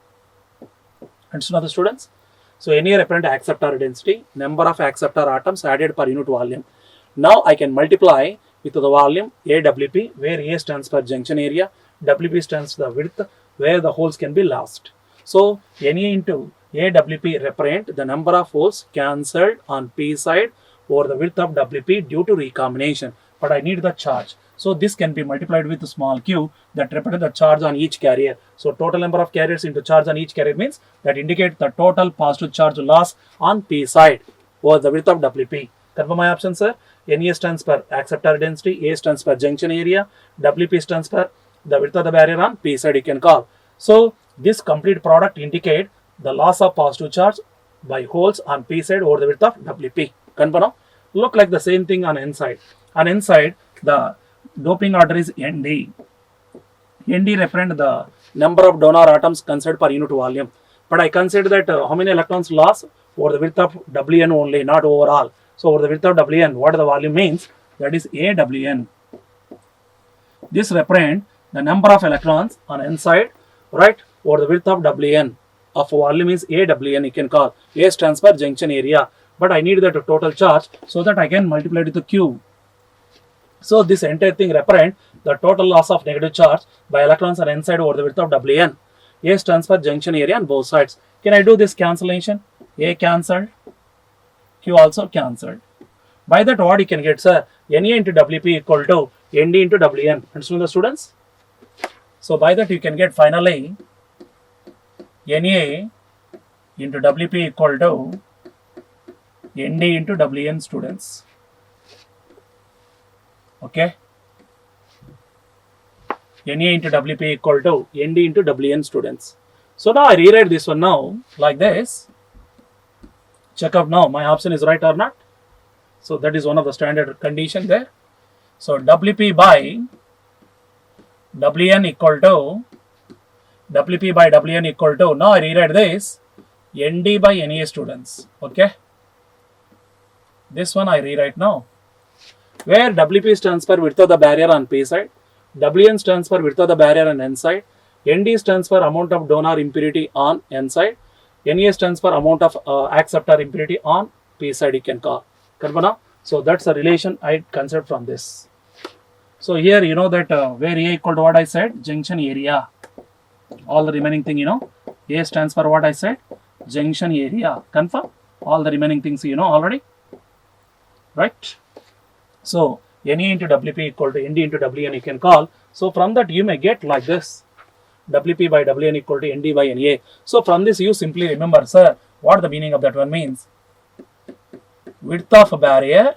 Understood, other students? So Na represent acceptor density, number of acceptor atoms added per unit volume. Now I can multiply with the volume AWP, where A stands for junction area, WP stands for the width, where the holes can be lost. So Na into AWP represent the number of holes cancelled on P side over the width of WP due to recombination. But I need the charge. So this can be multiplied with a small q that represent the charge on each carrier. So total number of carriers into charge on each carrier means that indicate the total positive charge loss on P side over the width of WP. Confirm my option, sir? Na stands for acceptor density, A stands for junction area, WP stands for the width of the barrier on P side you can call. So this complete product indicate the loss of positive charge by holes on P side over the width of WP. Confirm now? Look like the same thing on N side. On N side, the doping order is Nd. Nd represent the number of donor atoms considered per unit volume. But I consider that how many electrons lost over the width of Wn only, not overall. So over the width of Wn, what the volume means? That is AWN. This represent the number of electrons on N side, right, over the width of Wn. Of volume is AWN you can call. A stands for junction area. But I need that total charge so that I can multiply it with the Q. So this entire thing represent the total loss of negative charge by electrons on N side over the width of Wn. A stands for junction area on both sides. Can I do this cancellation? A cancelled, Q also cancelled. By that what you can get, sir? Na into WP equal to Nd into Wn. Understand the students? So by that you can get finally Na into WP equal to Nd into Wn, students. Okay. Na into WP equal to Nd into Wn, students. So now I rewrite this one now like this. Check out now my option is right or not. So that is one of the standard condition there. So WP by Wn equal to WP by Wn equal to, now I rewrite this Nd by Na, students. Okay. This one I rewrite now. Where WP stands for width of the barrier on P side, Wn stands for width of the barrier on N side, Nd stands for amount of donor impurity on N side, Na stands for amount of acceptor impurity on P side you can call. Karvana? So that's a relation I consider from this. So here you know that where A equal to what I said, junction area. All the remaining thing you know, A stands for what I said, junction area. Confirm? All the remaining things you know already, right? So Na into Wp equal to Nd into Wn you can call. So from that you may get like this, Wp by Wn equal to Nd by Na. So from this you simply remember, sir, what the meaning of that one means. Width of a barrier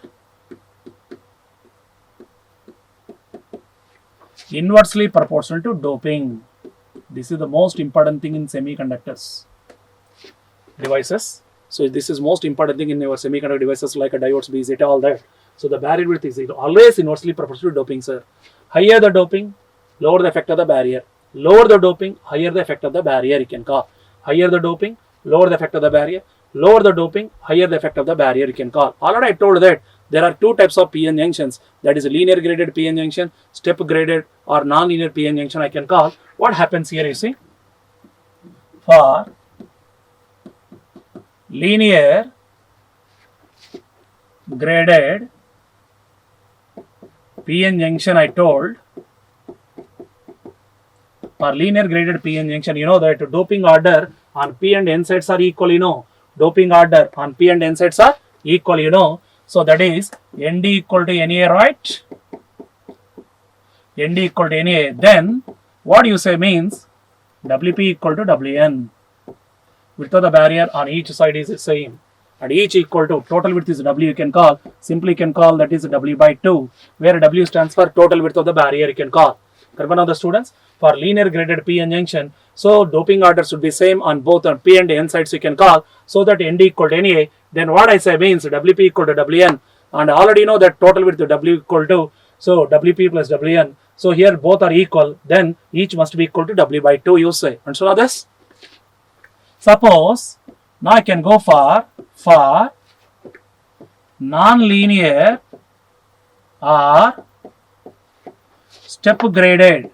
inversely proportional to doping. This is the most important thing in semiconductors devices. So this is most important thing in your semiconductor devices like a diodes, BZT, all that. So the barrier width is always inversely proportional to doping, sir. Higher the doping, lower the effect of the barrier. Lower the doping, higher the effect of the barrier you can call. Higher the doping, lower the effect of the barrier. Lower the doping, higher the effect of the barrier you can call. Already I told that there are two types of PN junctions. That is a linear graded PN junction, step graded or non-linear PN junction I can call. What happens here you see? For linear graded PN junction I told, for linear graded PN junction, you know that doping order on P and N sides are equal, you know. Doping order on P and N sides are equal, you know. So that is Nd equal to Na, right? Nd equal to Na. Then what you say means Wp equal to Wn. Width of the barrier on each side is the same. And each equal to total width is W you can call. Simply can call that is W by 2, where W stands for total width of the barrier you can call. Correct of the students? For linear graded PN junction, so doping order should be same on both on P and N sides you can call, so that Nd equal to Na. Then what I say means Wp equal to Wn, and already know that total width W equal to, so Wp plus Wn. So here both are equal, then each must be equal to W by 2 you say. And so now this, suppose now I can go for non-linear or step graded.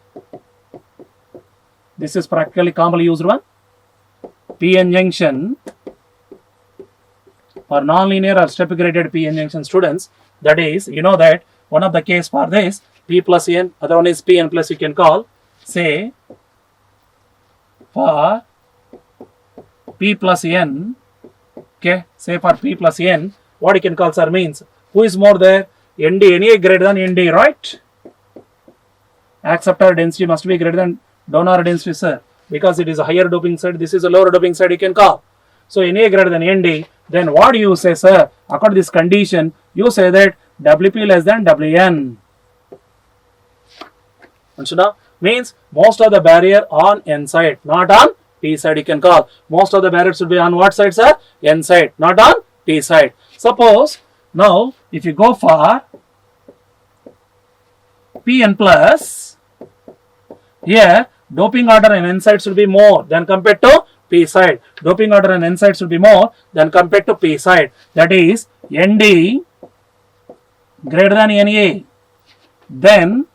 This is practically commonly used one. PN junction for non-linear or step graded PN junction students. That is, you know that one of the case for this P plus N, other one is Pn plus you can call. Say for P plus N, okay, say for P plus N, what you can call, sir, means who is more there? Nd, Na greater than Nd, right? Acceptor density must be greater than donor density, sir, because it is a higher doping side, this is a lower doping side you can call. So Na greater than Nd, then what do you say, sir? According to this condition, you say that Wp less than Wn. And so now means most of the barrier on N side, not on P side you can call. Most of the barrier should be on what side, sir? N side, not on P side. Suppose now if you go for Pn plus, here doping order on N side should be more than compared to P side. Doping order on N side should be more than compared to P side. That is Nd greater than Na. Then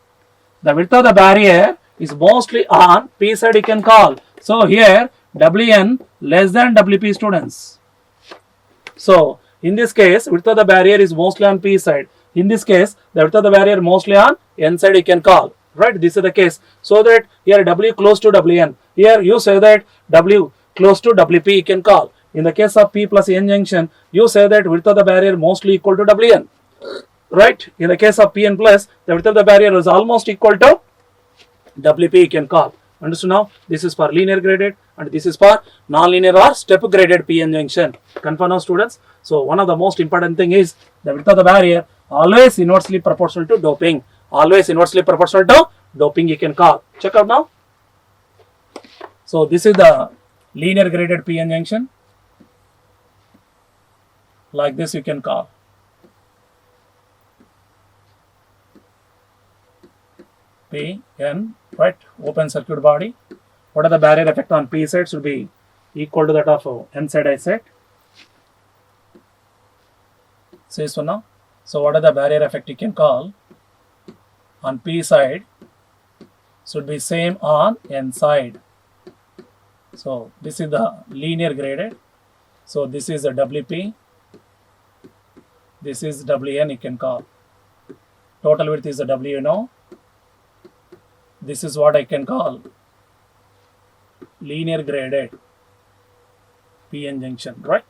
the width of the barrier is mostly on P side you can call. So here Wn less than Wp, students. So in this case width of the barrier is mostly on P side. In this case the width of the barrier mostly on N side you can call. Right, this is the case. So that here W close to Wn. Here you say that W close to Wp you can call. In the case of P plus N junction, you say that width of the barrier mostly equal to Wn. Right, in the case of Pn plus, the width of the barrier is almost equal to Wp you can call. Understood now? This is for linear graded and this is for non-linear or step graded PN junction. Confirm now, students? So one of the most important thing is the width of the barrier always inversely proportional to doping. Always inversely proportional to doping you can call. Check out now. So this is the linear graded PN junction. Like this you can call. Pn, right, open circuit body. What are the barrier effect on P side should be equal to that of N side I said. See so now. So what are the barrier effect you can call on P side should be same on N side. So this is the linear graded. So this is the WP. This is WN you can call. Total width is the W now. This is what I can call linear graded PN junction, right?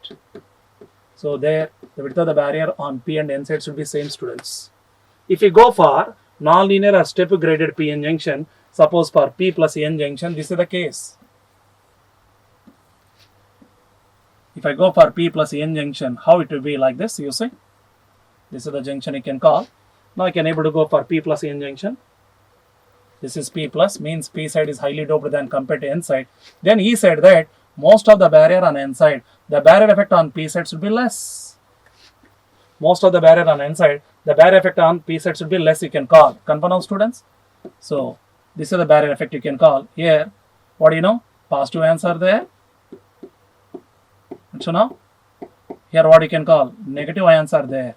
So there the width of the barrier on P and N side should be same, students. If you go for non-linear or step graded PN junction, suppose for P plus N junction, this is the case. If I go for P plus N junction, how it will be like this, you see? This is the junction you can call. Now I can able to go for P plus N junction. This is P plus, means P side is highly doped than compared to N side. Then he said that most of the barrier on N side, the barrier effect on P side should be less. Most of the barrier on N side, the barrier effect on P side should be less, you can call. Confirm now, students? So this is the barrier effect you can call. Here, what do you know? Positive ends are there. So now, here what you can call? Negative ions are there.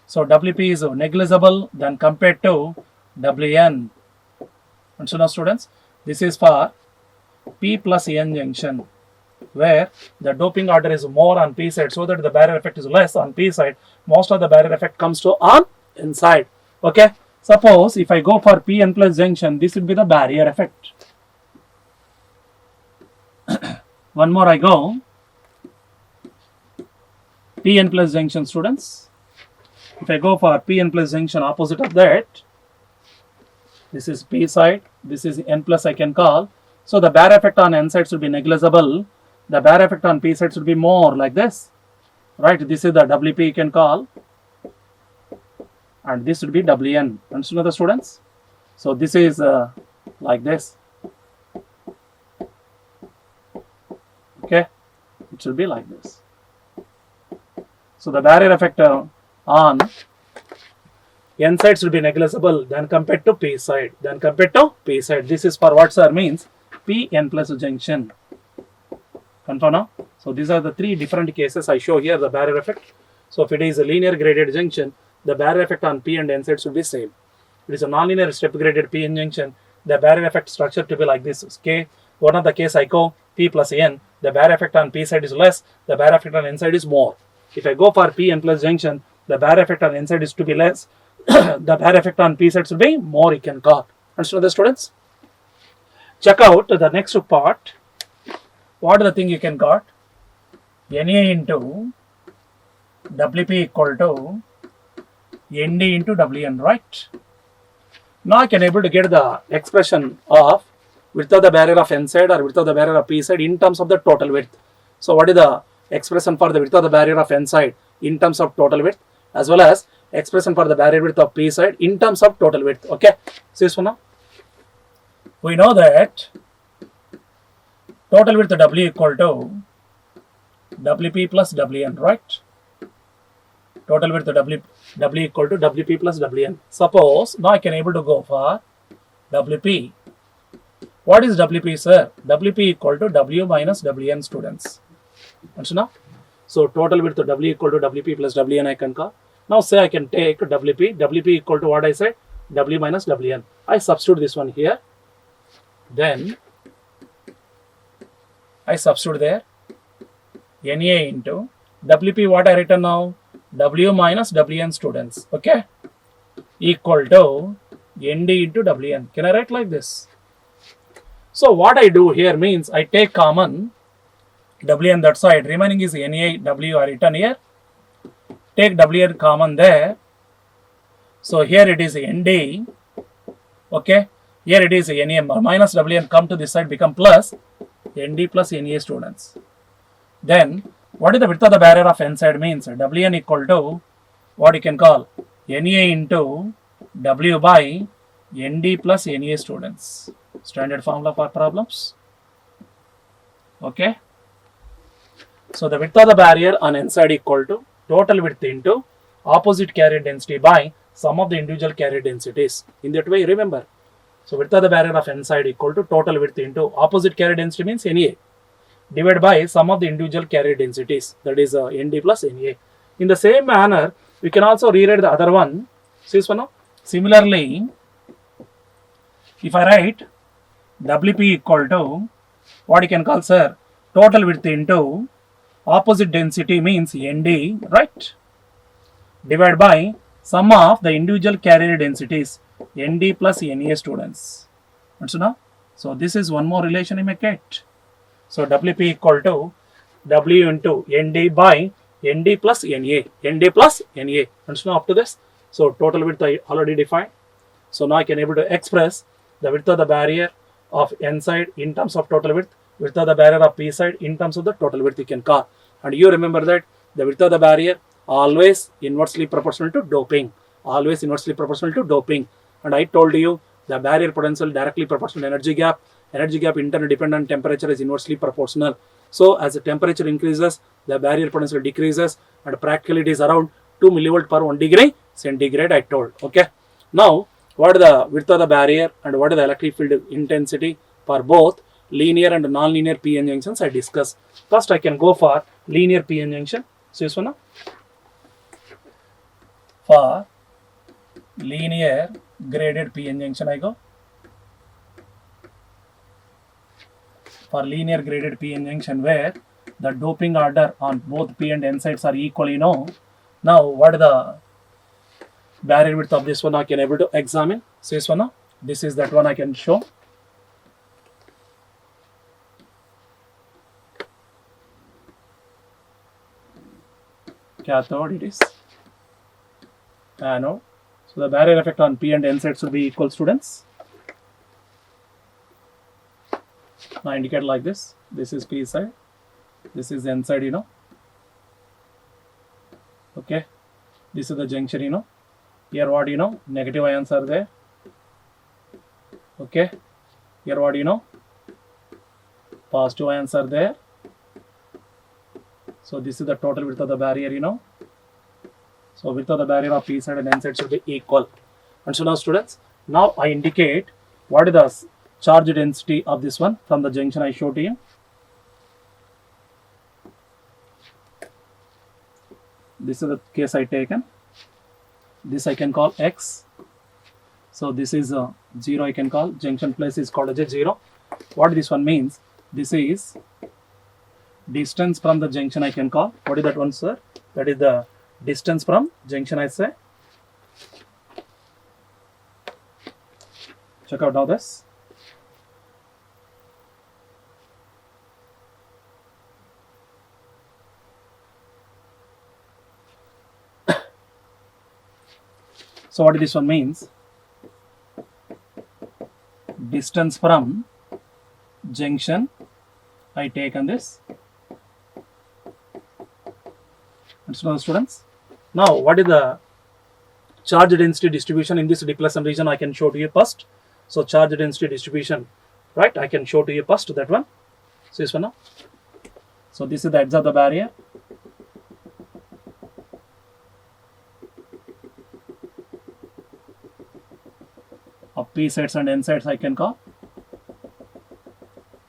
So WP is negligible than compared to WN. And so now, students, this is for P plus N junction, where the doping order is more on P side, so that the barrier effect is less on P side. Most of the barrier effect comes to on N side. Okay. Suppose if I go for PN plus junction, this will be the barrier effect. One more I go. PN plus junction, students. If I go for PN plus junction, opposite of that, this is P side, this is N plus I can call. So the barrier effect on N side should be negligible. The barrier effect on P side should be more, like this. Right, this is the WP you can call. And this would be WN. Understand the students? So this is like this. Okay, it should be like this. So the barrier effect on N side should be negligible than compared to P side. This is for what, sir? Means PN plus junction. Confirm now? So these are the three different cases I show here, the barrier effect. So if it is a linear graded junction, the barrier effect on P and N side should be same. If it is a non-linear step graded PN junction, the barrier effect structure to be like this. Okay, one of the case I go P plus N, the barrier effect on P side is less, the barrier effect on N side is more. If I go for PN plus junction, the barrier effect on N side is to be less, the barrier effect on P side should be more, you can call. Understand the students? Check out the next part. What is the thing you can got? Na into WP equal to ND into WN, right? Now I can able to get the expression of width of the barrier of N side or width of the barrier of P side in terms of the total width. So what is the expression for the width of the barrier of N side in terms of total width, as well as expression for the barrier width of P side in terms of total width. Okay, see this one now. We know that total width W equal to WP plus WN, right? Total width W equal to WP plus WN. Suppose now I can able to go for WP. What is WP, sir? WP equal to W minus WN, students. Understand now? So total width W equal to WP plus WN I can call. Now say I can take WP equal to what I said? W minus WN. I substitute this one here. Then I substitute there. Na into WP, what I written now? W minus WN, students. Okay? Equal to ND into WN. Can I write like this? So what I do here means I take common WN that side. Remaining is Na, W are written here. Take WN common there. So here it is ND. Okay? Here it is Na. Minus WN come to this side, become plus ND plus Na, students. Then what is the width of the barrier of N side means? WN equal to what you can call Na into W by ND plus Na, students. Standard formula for problems. Okay. So the width of the barrier on N side equal to total width into opposite carrier density by sum of the individual carrier densities. In that way, remember. So width of the barrier of N side equal to total width into opposite carrier density means Na, divided by sum of the individual carrier densities, that is ND plus Na. In the same manner, we can also rewrite the other one. See this one now? Similarly, if I write WP equal to what you can call, sir, total width into opposite density means ND, right? Divided by sum of the individual carrier densities ND plus NA, students. Now, so this is one more relation you may get. So WP equal to W into ND by ND plus NA. ND plus NA. And now up to this. So total width I already defined. So now I can able to express the width of the barrier of N side in terms of total width, width of the barrier of P side in terms of the total width you can call. And you remember that the width of the barrier always inversely proportional to doping. Always inversely proportional to doping. And I told you the barrier potential directly proportional to energy gap. Energy gap interdependent temperature is inversely proportional. So as the temperature increases, the barrier potential decreases, and practically it is around 2 millivolt per 1 degree centigrade, I told. Okay. Now, what is the width of the barrier and what is the electric field intensity for both linear and non-linear PN junctions I discussed. First, I can go for linear PN junction. So this one now. For linear graded PN junction I go. For linear graded PN junction where the doping order on both P and N sides are equal, you know. Now, what is the barrier width of this one I can able to examine. So this one now. This is that one I can show. Cathode it is. Anode. So the barrier effect on P and N sides will be equal, students. Now indicate like this. This is P side. This is N side, you know. Okay. This is the junction, you know. Here what you know, negative ions are there. Okay. Here what you know, positive ions are there. So this is the total width of the barrier, you know. So width of the barrier of P side and N side should be equal. And so now, students, now I indicate what is the charge density of this one from the junction I showed to you. This is the case I taken. This I can call X. So this is 0 I can call. Junction place is called as a 0. What this one means? This is distance from the junction I can call. What is that one, sir? That is the distance from junction I say. Check out now this. So what this one means? Distance from junction I take on this. And so students, now what is the charge density distribution in this depletion region I can show to you first. So charge density distribution, right, I can show to you first that one. So this one now. So this is the edge of the barrier. Of P sides and N sides I can call.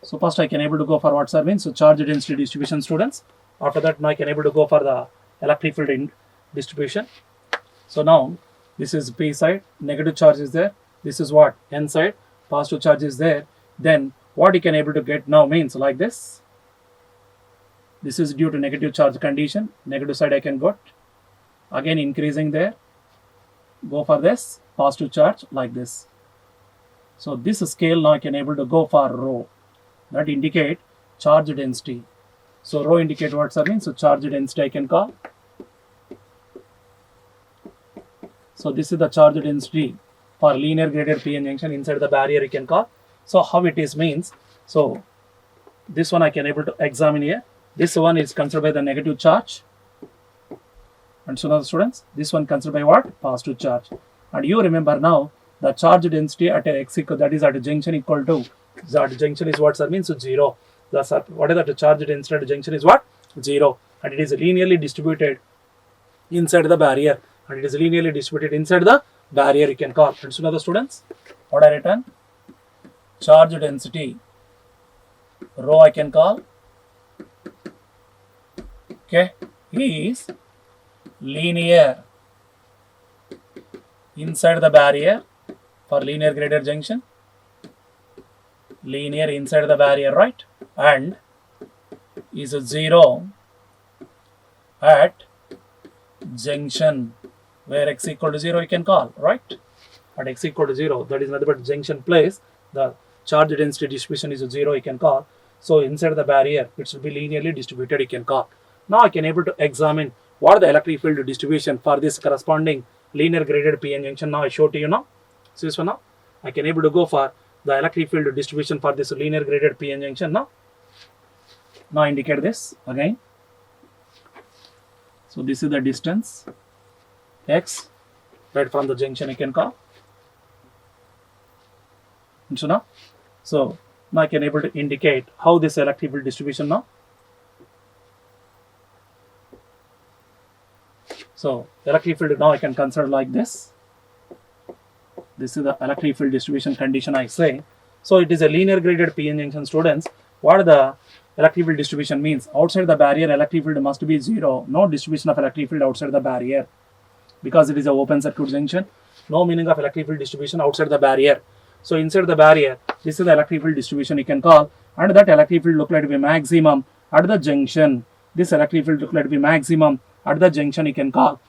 So first I can able to go for what sir means. So charge density distribution, students. After that now I can able to go for the electric field in distribution. So now this is P side, negative charge is there. This is what? N side, positive charge is there. Then what you can able to get now means like this. This is due to negative charge condition. Negative side I can got. Again increasing there. Go for this positive charge like this. So this scale now I can able to go for rho. That indicate charge density. So rho indicate what sir means. So charge density I can call. So this is the charge density for linear graded PN junction inside the barrier you can call. So how it is means. So this one I can able to examine here. This one is considered by the negative charge. And so now students, this one considered by what? Positive charge. And you remember now the charge density at a x equal, that is at a junction equal to, that junction is what sir means? So 0. That's what is that the charge density at a junction is what? 0. And it is linearly distributed inside the barrier. And it is linearly distributed inside the barrier you can call. And so now the students, what I written? Charge density rho I can call. Okay, is linear inside the barrier for linear graded junction. Linear inside the barrier, right? and is 0 at junction where x equal to 0 you can call, right? At x equal to 0, that is nothing but junction place, the charge density distribution is 0 you can call. So inside the barrier it should be linearly distributed you can call. Now I can able to examine what are the electric field distribution for this corresponding linear graded PN junction. Now I show to you now. See this one now. I can able to go for the electric field distribution for this linear graded PN junction now. Now indicate this again. So this is the distance x right from the junction you can call. So now I can able to indicate how this electric field distribution now. So electric field now I can consider like this. This is the electric field distribution condition I say. So it is a linear graded PN junction, students. What are the electric field distribution means? Outside the barrier electric field must be 0. No distribution of electric field outside the barrier because it is an open circuit junction. No meaning of electric field distribution outside the barrier. So inside the barrier, this is the electric field distribution you can call, and that electric field look like to be maximum at the junction. This electric field look like to be maximum at the junction you can call.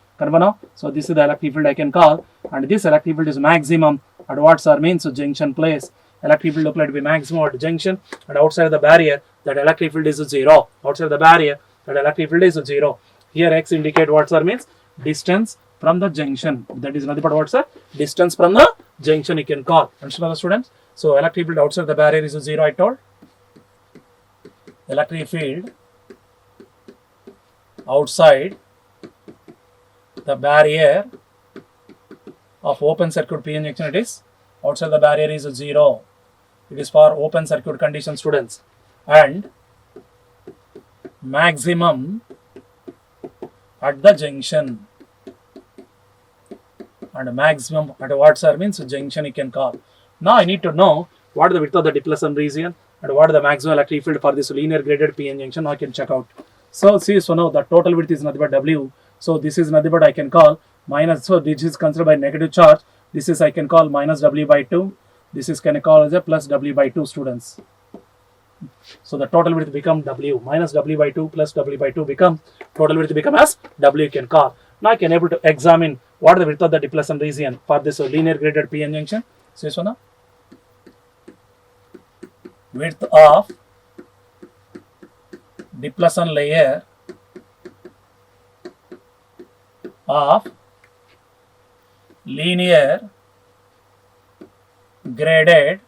So this is the electric field I can call, and this electric field is maximum at what sir means? So junction place. Electric field look like to be maximum at the junction, and outside the barrier that electric field is 0. Outside the barrier that electric field is 0. Here x indicate what sir means? Distance from the junction. That is nothing but what sir? Distance from the junction you can call. Understand the students? So electric field outside the barrier is 0 I told. Electric field outside the barrier of open circuit PN junction, it is outside the barrier is 0. It is for open circuit condition, students, and maximum at the junction, and maximum at what sir means? Junction you can call. Now I need to know what is the width of the depletion region and what is the maximum electric field for this linear graded PN junction. Now I can check out. So see, so now the total width is nothing but W. So this is nothing but I can call minus, so this is considered by negative charge. This is I can call minus W by 2. This is can I call as a plus W by 2, students. So the total width become W. Minus W by 2 plus W by 2 become, total width become as W you can call. Now I can able to examine what is the width of the depletion region for this linear graded PN junction. So this one now. Width of depletion layer of linear graded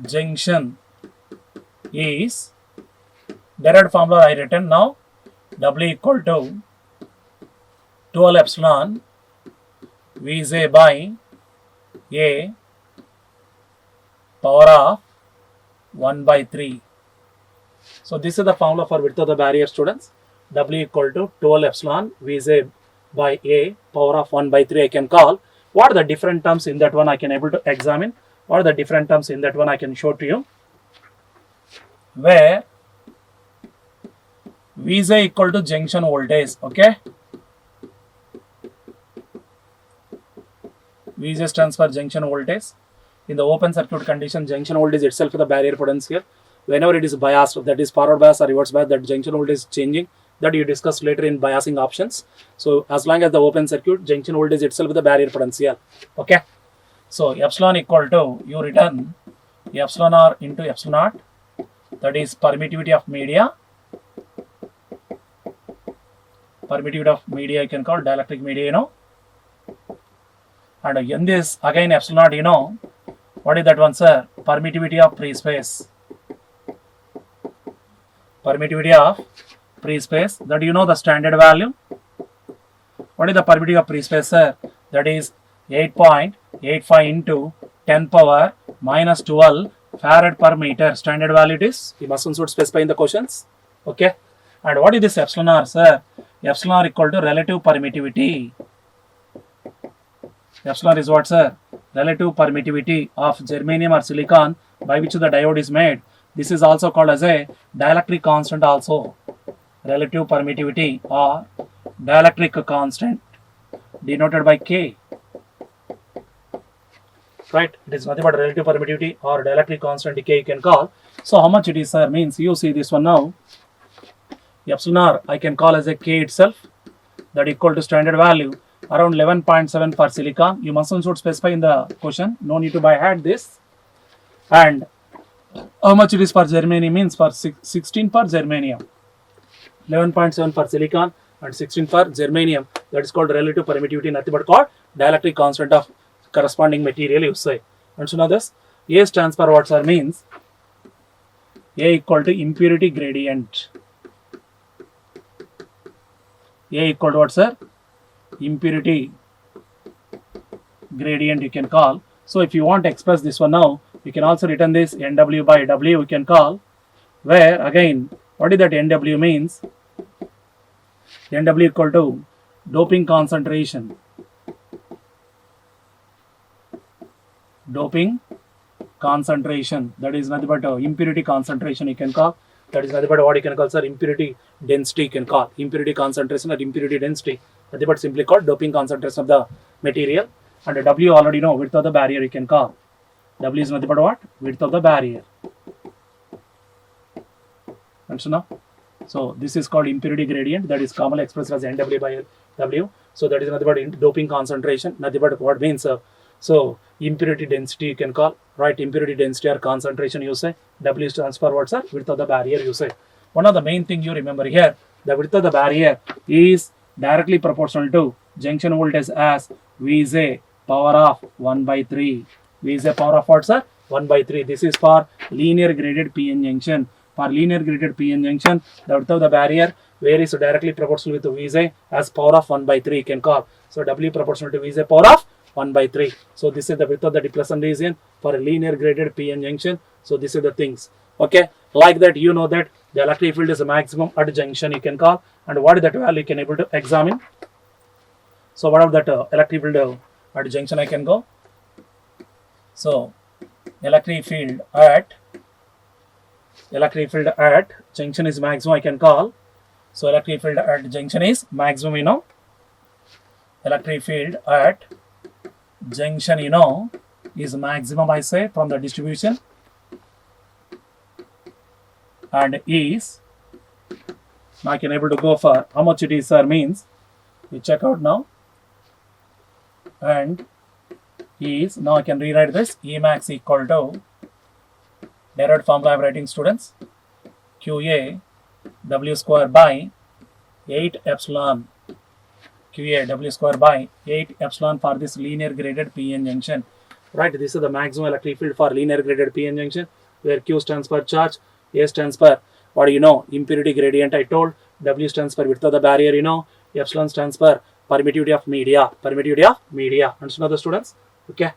junction is derived formula I written now. W equal to 12 epsilon Vj by A power of 1 by 3. So this is the formula for width of the barrier, students. W equal to 12 epsilon Vj by A power of 1 by 3 I can call. What are the different terms in that one I can able to examine? What are the different terms in that one I can show to you? Where Vj equal to junction voltage, okay? Vj stands for junction voltage. In the open circuit condition, junction voltage itself is the barrier potential. Whenever it is biased, that is forward bias or reverse bias, that junction voltage is changing. That you discuss later in biasing options. So as long as the open circuit, junction voltage itself is the barrier potential. Okay. So epsilon equal to, you return epsilon r into epsilon naught. That is permittivity of media. Permittivity of media you can call dielectric media, you know. And in this again epsilon naught, you know, what is that one, sir? Permittivity of free space. Permittivity of free space, that you know the standard value. What is the permittivity of free space, sir? That is 8.85 into 10 power minus 12 farad per meter. Standard value it is. You must also specify in the questions. Okay. And what is this epsilon r, sir? Epsilon r equal to relative permittivity. Epsilon is what, sir? Relative permittivity of germanium or silicon by which the diode is made. This is also called as a dielectric constant also. Relative permittivity or dielectric constant denoted by K. Right? It is nothing but relative permittivity or dielectric constant K you can call. So how much it is, sir? Means you see this one now. Epsilon r I can call as a K itself, that equal to standard value around 11.7 for silicon. You must should specify in the question. No need to by heart this. And how much it is for germanium? Means for 16 for germanium. 11.7 for silicon and 16 for germanium. That is called relative permittivity, nothing but called dielectric constant of corresponding material you say. And so now this A stands for what, sir? Means A equal to impurity gradient. A equal to what, sir? Impurity gradient you can call. So if you want to express this one now, you can also written this NW by W we can call, where again what is that NW means? NW equal to doping concentration. Doping concentration, that is nothing but impurity concentration you can call. That is nothing but what you can call, sir? Impurity density you can call. Impurity concentration or impurity density, nothing but simply called doping concentration of the material. And W already know, width of the barrier you can call. W is nothing but what? Width of the barrier. And so now, so this is called impurity gradient, that is commonly expressed as NW by W. So that is nothing but doping concentration, nothing but what means so impurity density you can call, right? Impurity density or concentration you say. W stands for what, sir? Width of the barrier you say. One of the main thing you remember here, the width of the barrier is directly proportional to junction voltage as V is a power of 1 by 3. V is a power of what, sir? 1 by 3. This is for linear graded PN junction. For linear graded PN junction, the width of the barrier varies directly proportional with V is a as power of 1 by 3 you can call. So W proportional to V is a power of 1 by 3. So this is the width of the depletion region for a linear graded PN junction. So this is the things. Okay, like that you know that the electric field is a maximum at junction you can call, and what is that value you can able to examine. So what of that electric field at junction I can go. So electric field at junction is maximum I can call. So electric field at junction is maximum, you know. Electric field at junction, you know, is maximum I say from the distribution, and is now I can able to go for how much it is, sir? Means we check out now, and is now I can rewrite this E max equal to derived formula I am writing, students, QA W square by 8 epsilon, QA W square by 8 epsilon for this linear graded PN junction. Right, this is the maximum electric field for linear graded PN junction, where Q stands for charge, A stands for what do you know? Impurity gradient I told, W stands for width of the barrier, you know, epsilon stands for permittivity of media, Understand the students? Okay.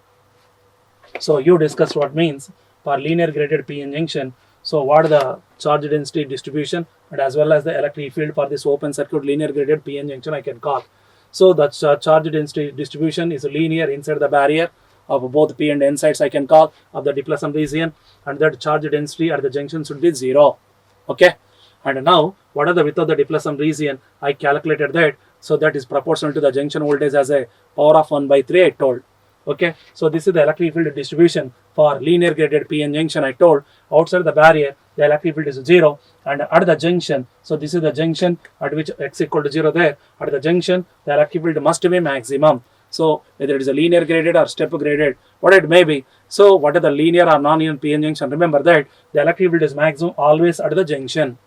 So you discussed what means for linear graded PN junction. So what are the charge density distribution and as well as the electric field for this open circuit linear graded PN junction I can call. So the charge density distribution is linear inside the barrier of both P and N sides I can call of the depletion region, and that charge density at the junction should be 0. Okay. And now what are the width of the depletion region? I calculated that. So that is proportional to the junction voltage as a power of 1 by 3 I told. Okay. So this is the electric field distribution for linear graded PN junction I told. Outside the barrier the electric field is 0, and at the junction, so this is the junction at which x equal to 0 there, at the junction the electric field must be maximum. So whether it is a linear graded or step graded, what it may be. So what are the linear or non-linear PN junction? Remember that the electric field is maximum always at the junction,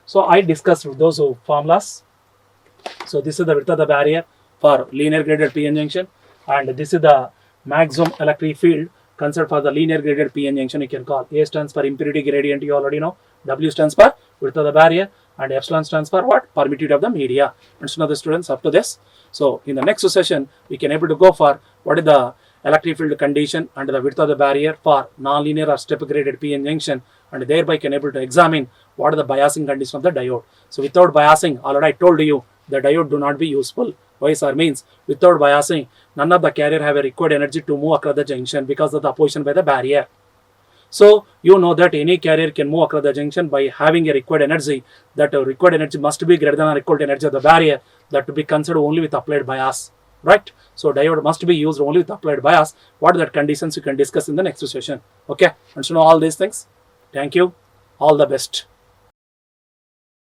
So I discussed those formulas. So this is the width of the barrier for linear graded PN junction, and this is the maximum electric field considered for the linear graded PN junction you can call. A stands for impurity gradient, you already know. W stands for width of the barrier, and epsilon stands for what? Permittivity of the media. And so now the students up to this. So in the next session we can able to go for what is the electric field condition and the width of the barrier for non-linear or step graded PN junction, and thereby can able to examine what are the biasing conditions of the diode. So without biasing, already I told you the diode do not be useful. Why, sir? Means without biasing none of the carrier have a required energy to move across the junction because of the opposition by the barrier. So you know that any carrier can move across the junction by having a required energy. That required energy must be greater than or equal to energy of the barrier, that to be considered only with applied bias. right? So diode must be used only with applied bias. What are the conditions you can discuss in the next session? Okay, and to know all these things, thank you, all the best.